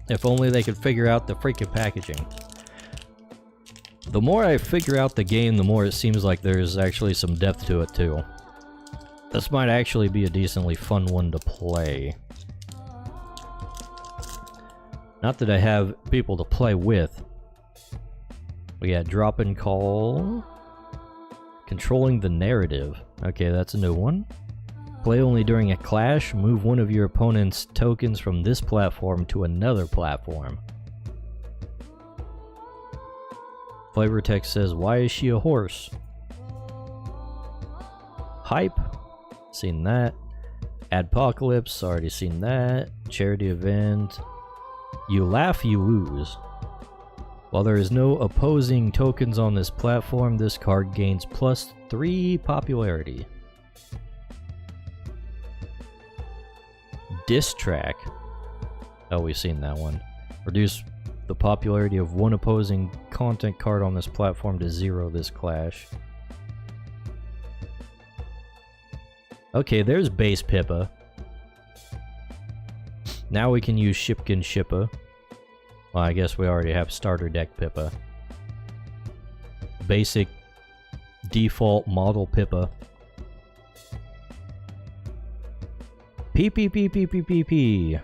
If only they could figure out the freaking packaging. The more I figure out the game, the more it seems like there's actually some depth to it too. This might actually be a decently fun one to play. Not that I have people to play with. We got drop and call. Controlling the narrative. Okay, that's a new one. Play only during a clash. Move one of your opponent's tokens from this platform to another platform. Flavor text says, why is she a horse? Hype, seen that. Adpocalypse, already seen that. Charity event. You laugh, you lose. While there is no opposing tokens on this platform, this card gains +3 popularity. Diss track. Oh, we've seen that one. Reduce the popularity of one opposing content card on this platform to 0 this clash. Okay, there's base Pippa. Now we can use Shipkin Shippa. Well, I guess we already have starter deck Pippa. Basic default model Pippa. P.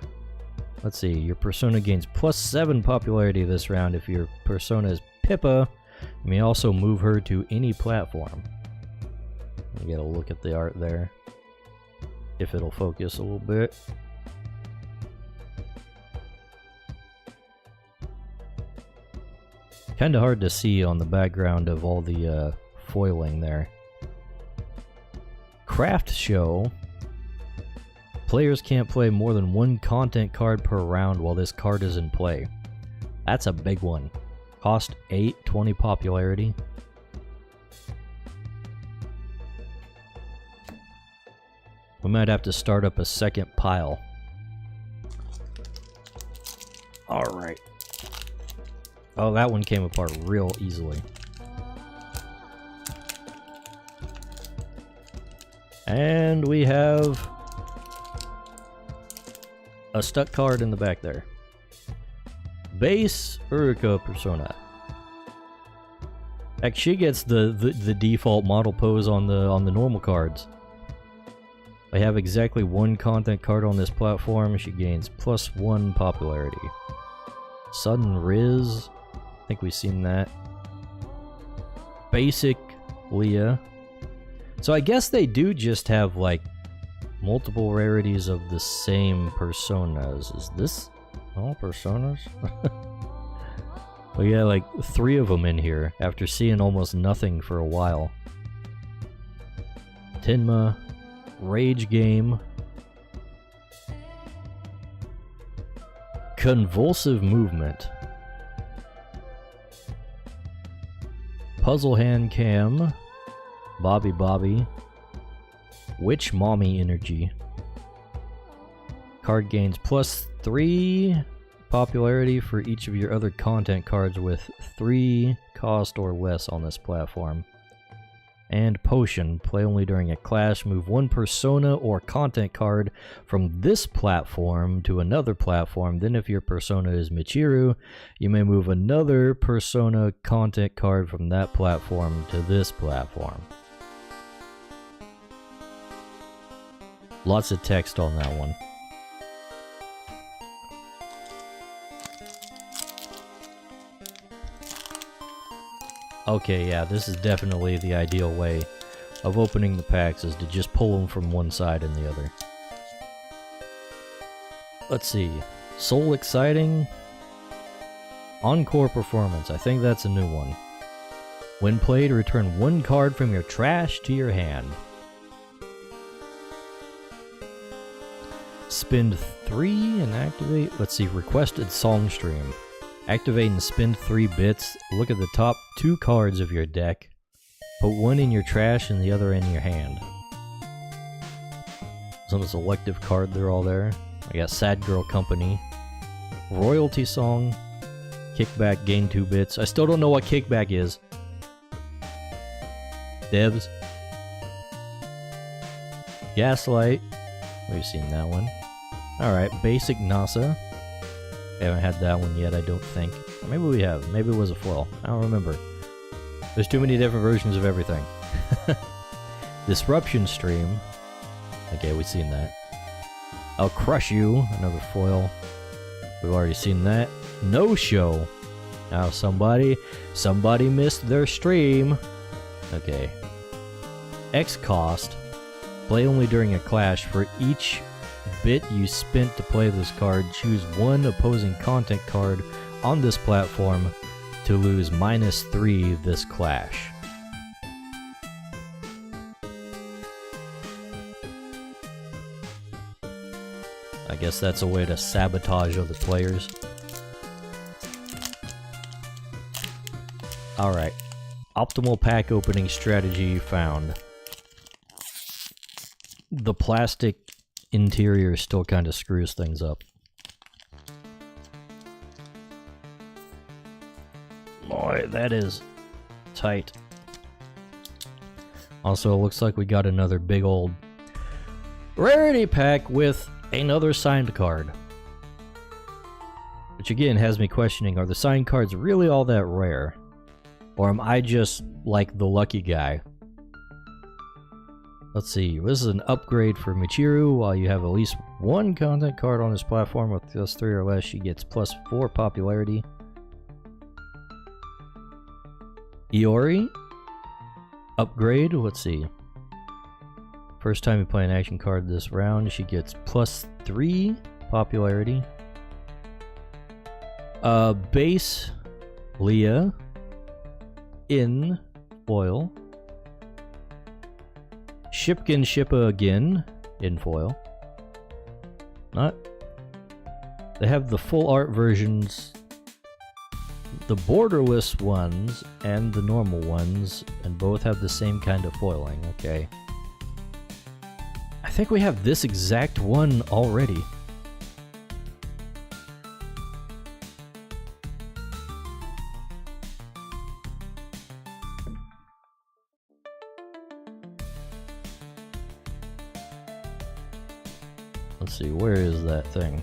Let's see, your persona gains +7 popularity this round if your persona is Pippa. You may also move her to any platform. You get a look at the art there. If it'll focus a little bit. Kinda hard to see on the background of all the foiling there. Craft show. Players can't play more than 1 content card per round while this card is in play. That's a big one. Cost 8, 20 popularity. We might have to start up a second pile. Alright. Oh, that one came apart real easily. And we have a stuck card in the back there. Base Urika persona. Heck, she gets the default model pose on the normal cards. I have exactly 1 content card on this platform. She gains +1 popularity. Sudden Riz. I think we've seen that. Basic Leah. So I guess they do just have like multiple rarities of the same personas. Is this all personas? We got like 3 of them in here after seeing almost nothing for a while. Tenma. Rage Game. Convulsive Movement. Puzzle Hand Cam. Bobby. Witch Mommy Energy. Card gains +3 popularity for each of your other content cards with 3 cost or less on this platform. And Potion. Play only during a clash. Move 1 persona or content card from this platform to another platform. Then if your persona is Michiru, you may move another persona content card from that platform to this platform. Lots of text on that one. Okay, yeah, this is definitely the ideal way of opening the packs, is to just pull them from one side and the other. Let's see. Soul Exciting. Encore Performance. I think that's a new one. When played, return 1 card from your trash to your hand. Spend 3 and activate. Let's see. Requested Song Stream. Activate and spend 3 bits. Look at the top 2 cards of your deck. Put 1 in your trash and the other in your hand. Some selective card, they're all there. I got Sad Girl Company. Royalty Song. Kickback, gain 2 bits. I still don't know what kickback is. Devs. Gaslight. We've seen that one. Alright, Basic NASA. We haven't had that one yet, I don't think. Or maybe we have. Maybe it was a foil. I don't remember. There's too many different versions of everything. Disruption Stream. Okay, we've seen that. I'll Crush You. Another foil. We've already seen that. No Show. Now somebody missed their stream. Okay. X Cost. Play only during a clash. For each bit you spent to play this card, choose 1 opposing content card on this platform to lose -3 this clash. Guess that's a way to sabotage other players. Alright. Optimal pack opening strategy found. The plastic interior still kind of screws things up. Boy, that is tight. Also, it looks like we got another big old rarity pack with another signed card. Which again has me questioning, are the signed cards really all that rare? Or am I just like the lucky guy? Let's see, this is an upgrade for Michiru. While you have at least one content card on this platform with just 3 or less, she gets +4 popularity. Iori, upgrade, let's see. First time you play an action card this round, she gets +3 popularity. Base Leah in foil. Shipkin Shippa again in foil. Not. They have the full art versions, the borderless ones and the normal ones, and both have the same kind of foiling. Okay. I think we have this exact one already. Let's see, where is that thing?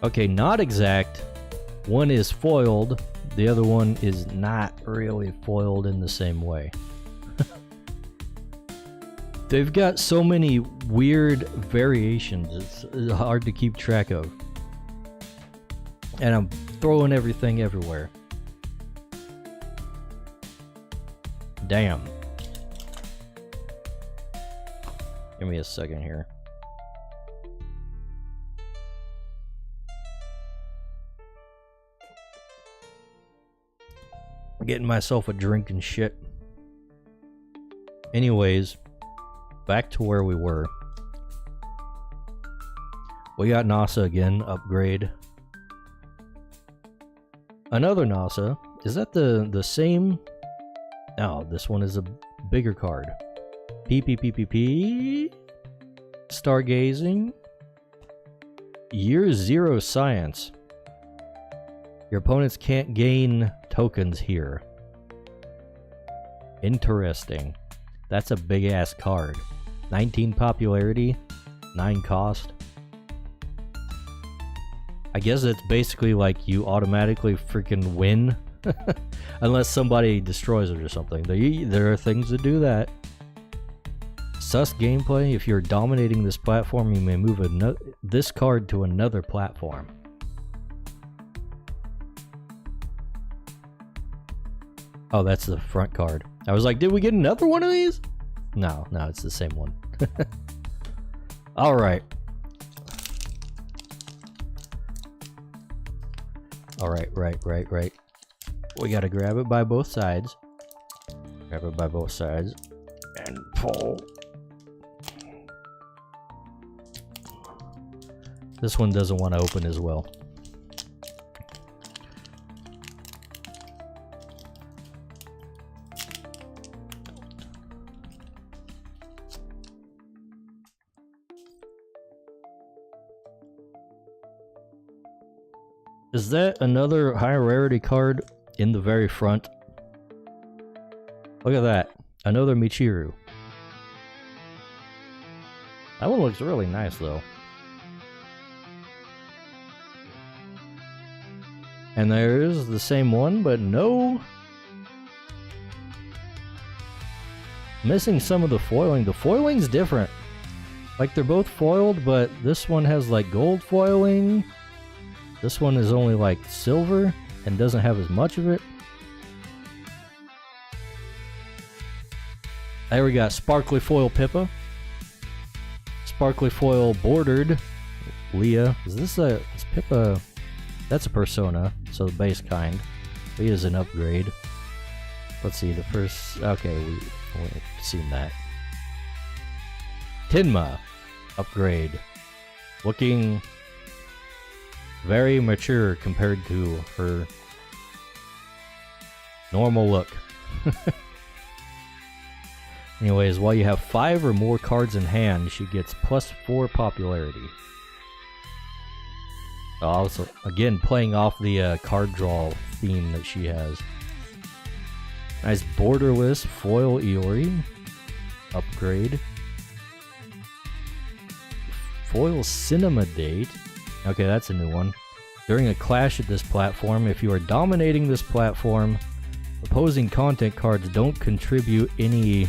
Okay, not exact. One is foiled, the other one is not really foiled in the same way. They've got so many weird variations, it's hard to keep track of. And I'm throwing everything everywhere. Damn. Give me a second here. I'm getting myself a drink and shit. Anyways, back to where we were. We got NASA again, upgrade. Another NASA. Is that the same? No, this one is a bigger card. PPPPP. Stargazing. Year 0 science. Your opponents can't gain tokens here. Interesting. That's a big ass card. 19 popularity, 9 cost. I guess it's basically like you automatically freaking win. Unless somebody destroys it or something. There are things that do that. Sus gameplay. If you're dominating this platform, you may move this card to another platform. Oh, that's the front card. I was like, did we get another one of these? No, it's the same one. Alright. Alright, right. We gotta grab it by both sides. Grab it by both sides. And pull. This one doesn't want to open as well. Is that another high rarity card in the very front? Look at that. Another Michiru. That one looks really nice though. And there is the same one, but no. Missing some of the foiling. The foiling's different. Like they're both foiled, but this one has like gold foiling. This one is only like silver and doesn't have as much of it. There we got sparkly foil Pippa. Sparkly foil bordered Leah. Is Pippa? That's a persona, so the base kind. Leah's an upgrade. Let's see, the first... Okay, we've seen that. Tenma upgrade. Looking very mature compared to her normal look. Anyways, while you have 5 or more cards in hand, she gets +4 popularity. Also, again, playing off the card draw theme that she has. Nice borderless foil Iori upgrade. Foil Cinema Date. Okay, that's a new one. During a clash at this platform, if you are dominating this platform, opposing content cards don't contribute any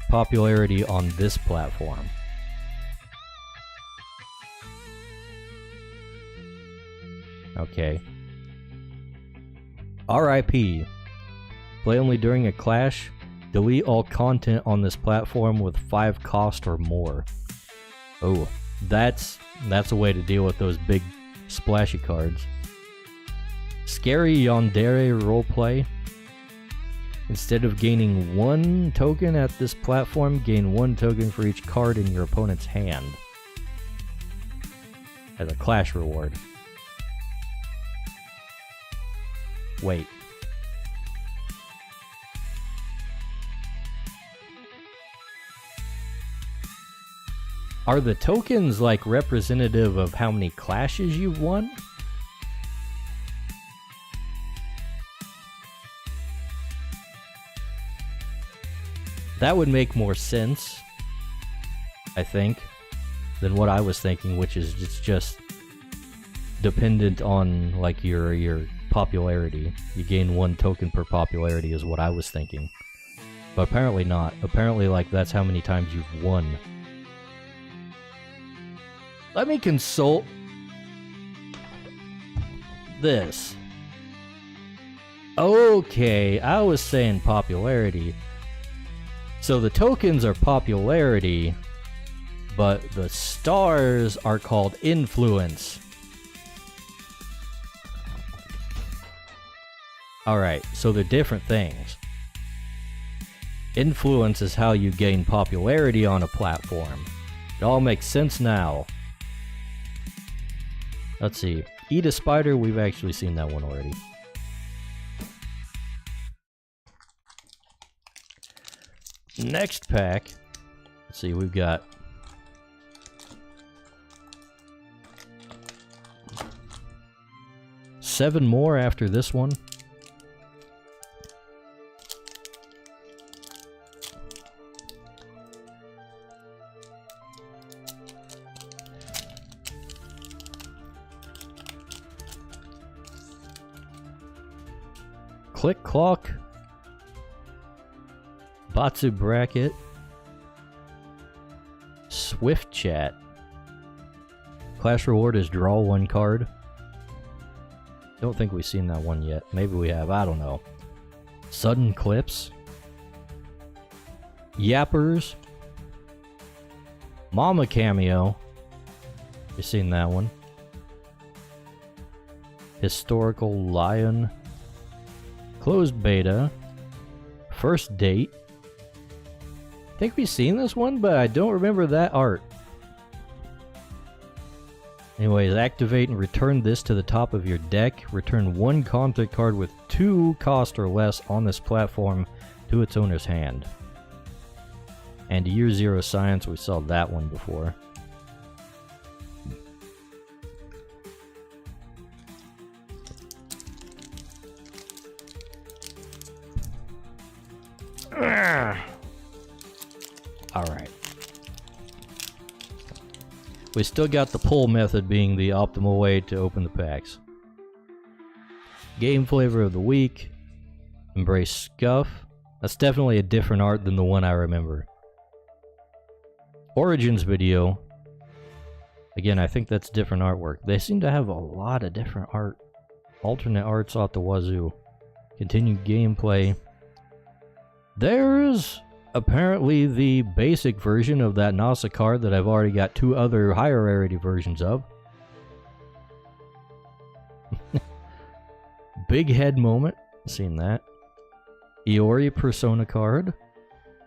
popularity on this platform. Okay. RIP. Play only during a clash. Delete all content on this platform with 5 cost or more. Oh, that's a way to deal with those big splashy cards. Scary Yandere roleplay. Instead of gaining 1 token at this platform, gain 1 token for each card in your opponent's hand. As a clash reward. Wait. Are the tokens like representative of how many clashes you've won? That would make more sense, I think, than what I was thinking, which is it's just dependent on like your popularity. You gain 1 token per popularity is what I was thinking. But apparently not. Apparently like that's how many times you've won. Let me consult this. Okay, I was saying popularity. So the tokens are popularity, but the stars are called influence. Alright, so they're different things. Influence is how you gain popularity on a platform. It all makes sense now. Let's see. Eat a spider, we've actually seen that one already. Next pack. Let's see, we've got seven more after this one. Click Clock, Batsu Bracket, Swift Chat. Clash reward is draw 1 card. Don't think we've seen that one yet. Maybe we have, I don't know. Sudden Clips, Yappers, Mama Cameo. You've seen that one. Historical Lion. Closed Beta. First Date. I think we've seen this one, but I don't remember that art. Anyways, activate and return this to the top of your deck. Return 1 content card with 2 cost or less on this platform to its owner's hand. And Year Zero Science, we saw that one before. Alright. We still got the pull method being the optimal way to open the packs. Game flavor of the week. Embrace Scuff. That's definitely a different art than the one I remember. Origins video. Again, I think that's different artwork. They seem to have a lot of different art. Alternate arts out the wazoo. Continued gameplay. There's apparently the basic version of that NASA card that I've already got 2 other higher rarity versions of. Big head moment. Seen that. Iori Persona card.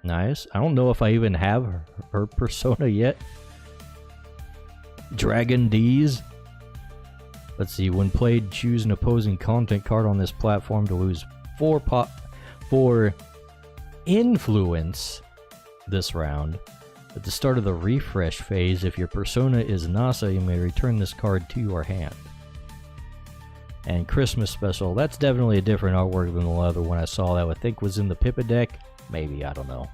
Nice. I don't know if I even have her Persona yet. Dragon D's. Let's see. When played, choose an opposing content card on this platform to lose 4 influence this round. At the start of the refresh phase, if your Persona is Nasa, you may return this card to your hand. And Christmas Special, that's definitely a different artwork than the other one I saw that I think was in the Pippa deck. Maybe, I don't know.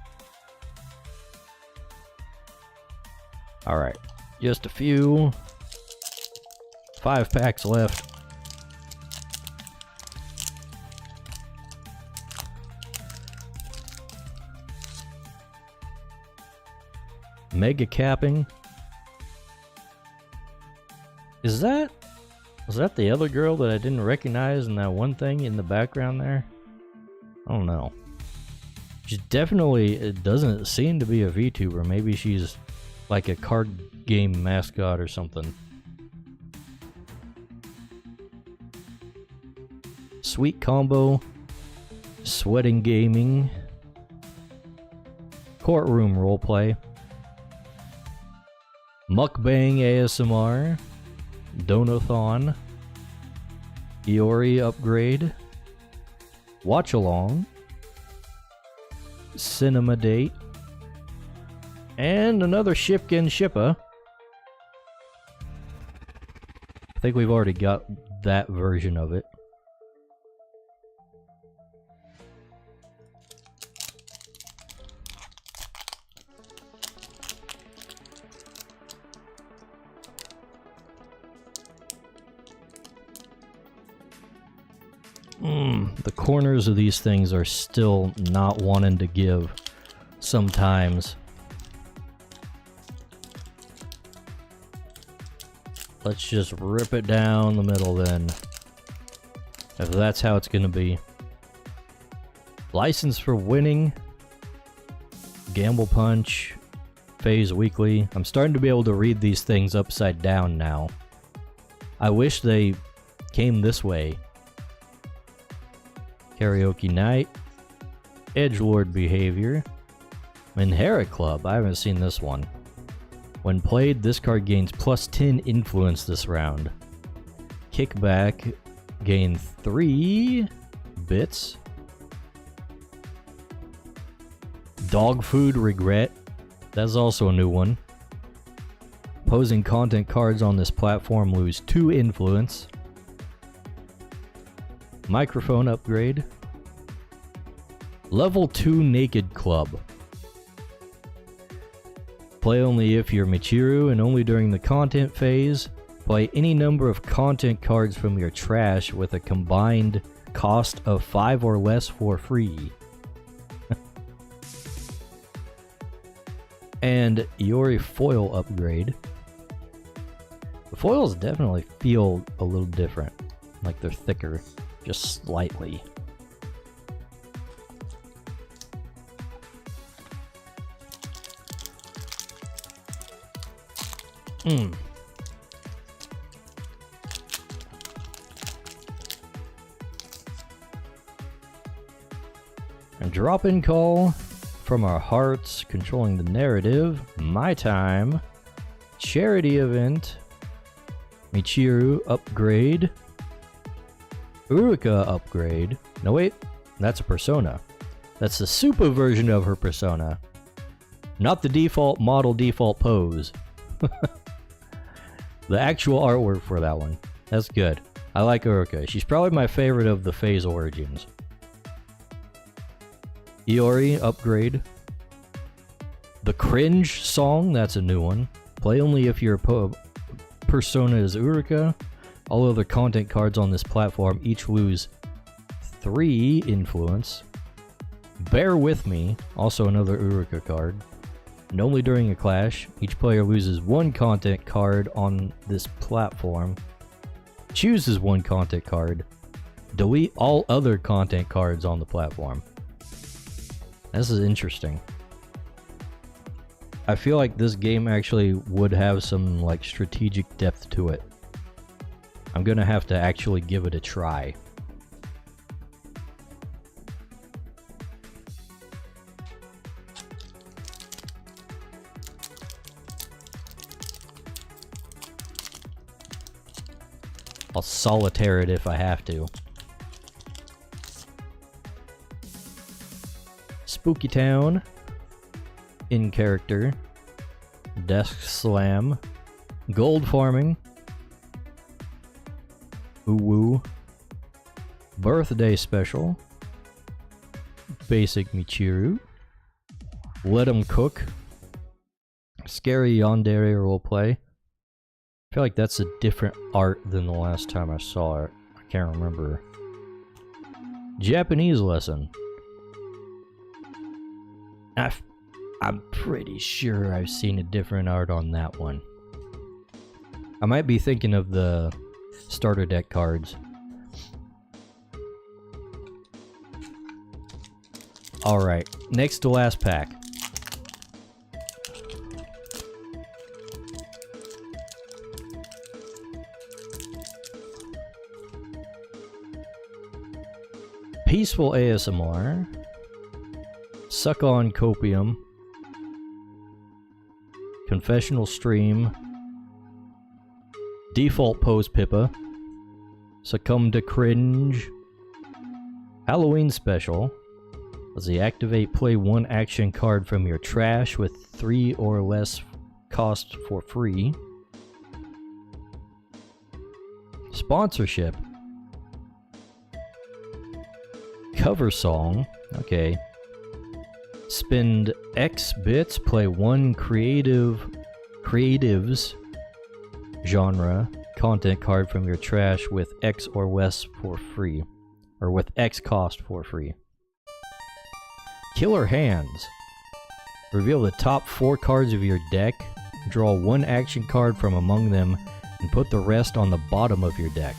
Alright, just a few. 5 packs left. Mega capping. Was that the other girl that I didn't recognize in that one thing in the background there? I don't know. She's definitely, it doesn't seem to be a VTuber. Maybe she's like a card game mascot or something. Sweet Combo. Sweating Gaming. Courtroom Roleplay. Mukbang ASMR. Donathon. Iori Upgrade. Watch Along. Cinema Date. And another Shipkin Shippa. I think we've already got that version of it. The corners of these things are still not wanting to give sometimes. Let's just rip it down the middle then. If that's how it's gonna be. License for Winning. Gamble Punch. Phase Weekly. I'm starting to be able to read these things upside down now. I wish they came this way. Karaoke Night. Edgelord Behavior. Minhara Club. I haven't seen this one. When played, this card gains plus 10 influence this round. Kickback. Gain 3 bits. Dog Food Regret. That's also a new one. Opposing content cards on this platform lose 2 influence. Microphone Upgrade. Level 2 Naked Club. Play only if you're Michiru and only during the content phase. Play any number of content cards from your trash with a combined cost of 5 or less for free. And Iori Foil Upgrade. The foils definitely feel a little different. Like they're thicker. Just slightly. And drop-in call from our hearts, controlling the narrative. My time. Charity event. Michiru Upgrade. Uruka Upgrade. No wait, that's a Persona. That's the super version of her Persona. Not the default model default pose. The actual artwork for that one. That's good. I like Uruka. She's probably my favorite of the phase origins. Iori Upgrade. The Cringe Song, that's a new one. Play only if your Persona is Uruka. All other content cards on this platform each lose 3 influence. Bear With Me, also another Uruka card. And only during a clash, each player loses 1 content card on this platform. Chooses 1 content card. Delete all other content cards on the platform. This is interesting. I feel like this game actually would have some like strategic depth to it. I'm gonna have to actually give it a try. I'll solitaire it if I have to. Spooky Town. In character. Desk Slam. Gold Farming. Woo. Birthday Special. Basic Michiru. Let 'em Cook. Scary Yandere Roleplay. I feel like that's a different art than the last time I saw it. I can't remember. Japanese Lesson. I'm pretty sure I've seen a different art on that one. I might be thinking of the starter deck cards. Alright, next to last pack. Peaceful ASMR. Suck on Copium. Confessional Stream. Default Pose Pippa. Succumb to Cringe. Halloween Special. Let's see, activate, play one action card from your trash with 3 or less cost for free. Sponsorship. Cover song. Okay. Spend X bits, play one creatives genre content card from your trash with X or less for free. Or with X cost for free. Killer Hands. Reveal the top 4 cards of your deck, draw one action card from among them, and put the rest on the bottom of your deck.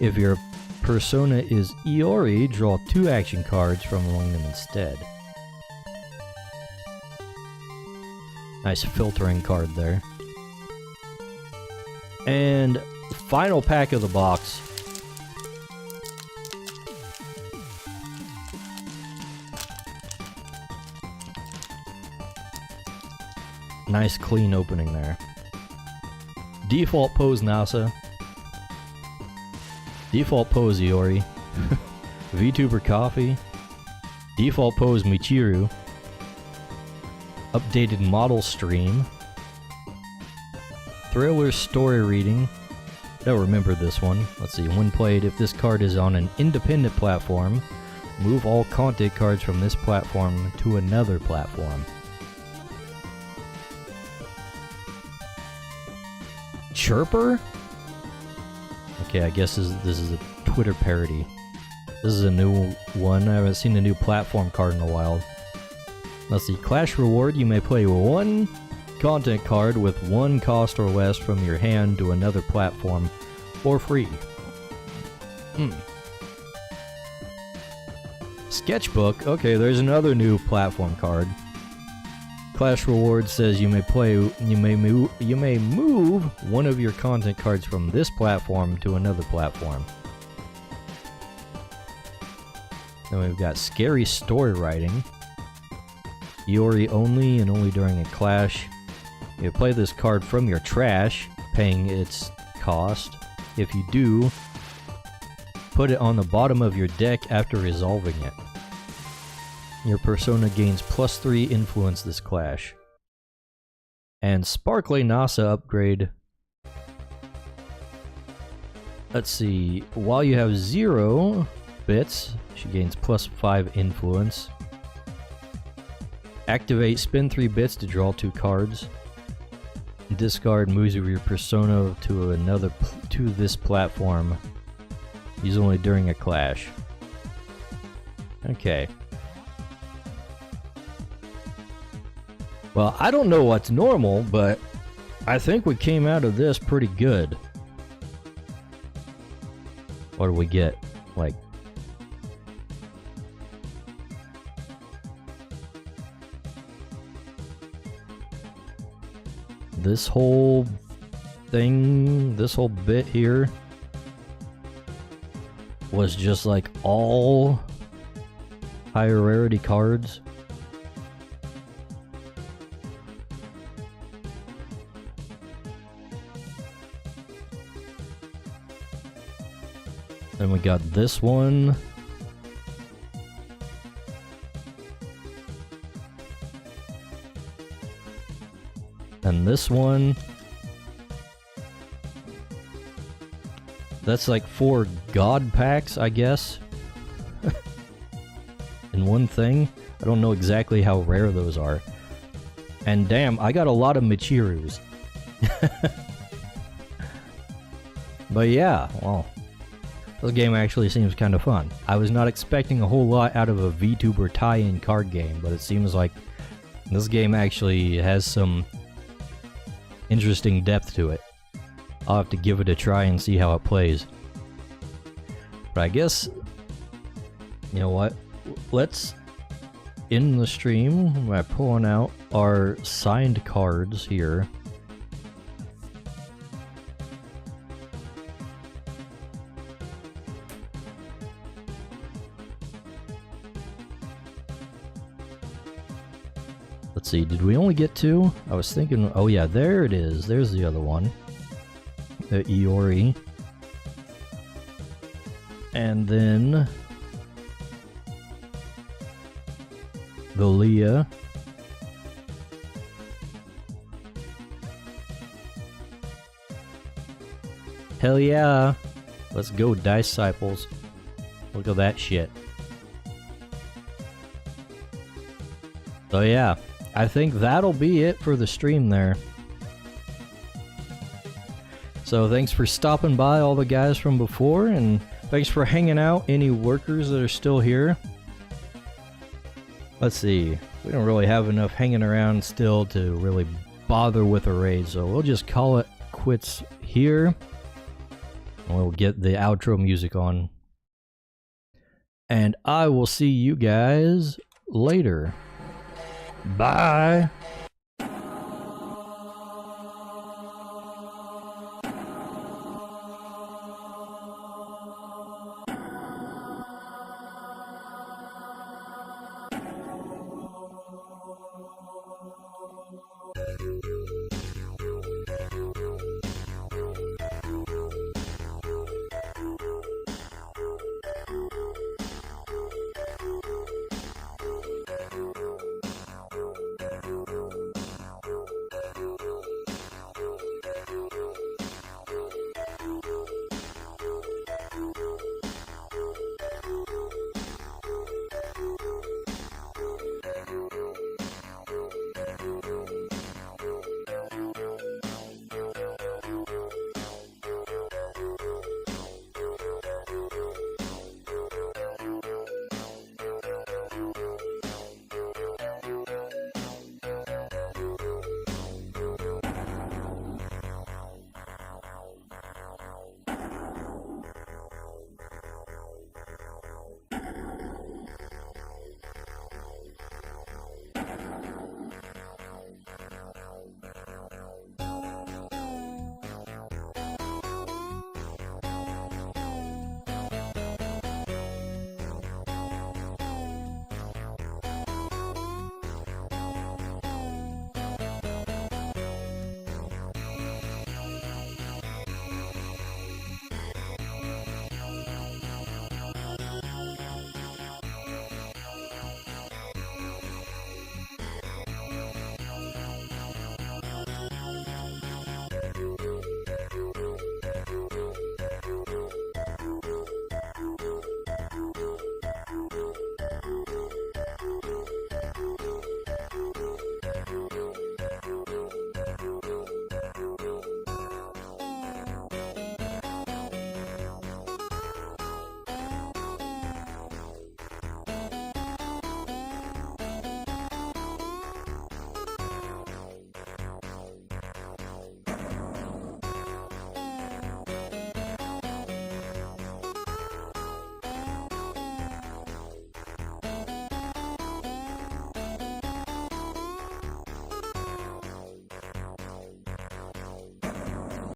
If your persona is Iori, draw 2 action cards from among them instead. Nice filtering card there. And final pack of the box. Nice clean opening there. Default Pose NASA. Default Pose Iori. VTuber Coffee. Default Pose Michiru. Updated Model Stream. Thriller Story Reading. Don't remember this one. Let's see. When played, if this card is on an independent platform, move all content cards from this platform to another platform. Chirper? Okay, I guess this is a Twitter parody. This is a new one. I haven't seen a new platform card in a while. Let's see. Clash Reward. You may play one content card with 1 cost or less from your hand to another platform for free. Sketchbook. Okay, there's another new platform card. Clash Reward says you may move one of your content cards from this platform to another platform. Then we've got Scary Story Writing. Iori only and only during a clash. You play this card from your trash, paying its cost. If you do, put it on the bottom of your deck after resolving it. Your persona gains +3 influence this clash. And Sparkly NASA upgrade. Let's see. While you have 0 bits, she gains +5 influence. Activate, spend 3 bits to draw 2 cards. Discard, moves of your persona to this platform. Use only during a clash. Okay. Well, I don't know what's normal, but I think we came out of this pretty good. What do we get? Like... this whole thing, this whole bit here was just like all higher rarity cards. Then we got this one. And this one. That's like 4 god packs, I guess. In one thing. I don't know exactly how rare those are. And damn, I got a lot of Michirus. But yeah, well, this game actually seems kind of fun. I was not expecting a whole lot out of a VTuber tie-in card game, but it seems like this game actually has some interesting depth to it. I'll have to give it a try and see how it plays. But I guess, you know what? Let's end the stream by pulling out our signed cards here. Let's see, did we only get 2? I was thinking, oh yeah, there it is. There's the other one. The Iori. And then the Leah. Hell yeah! Let's go, Disciples. Look at that shit. So yeah, I think that'll be it for the stream there. So thanks for stopping by, all the guys from before, and thanks for hanging out, any workers that are still here. Let's see, we don't really have enough hanging around still to really bother with a raid, so we'll just call it quits here. And we'll get the outro music on. And I will see you guys later. Bye!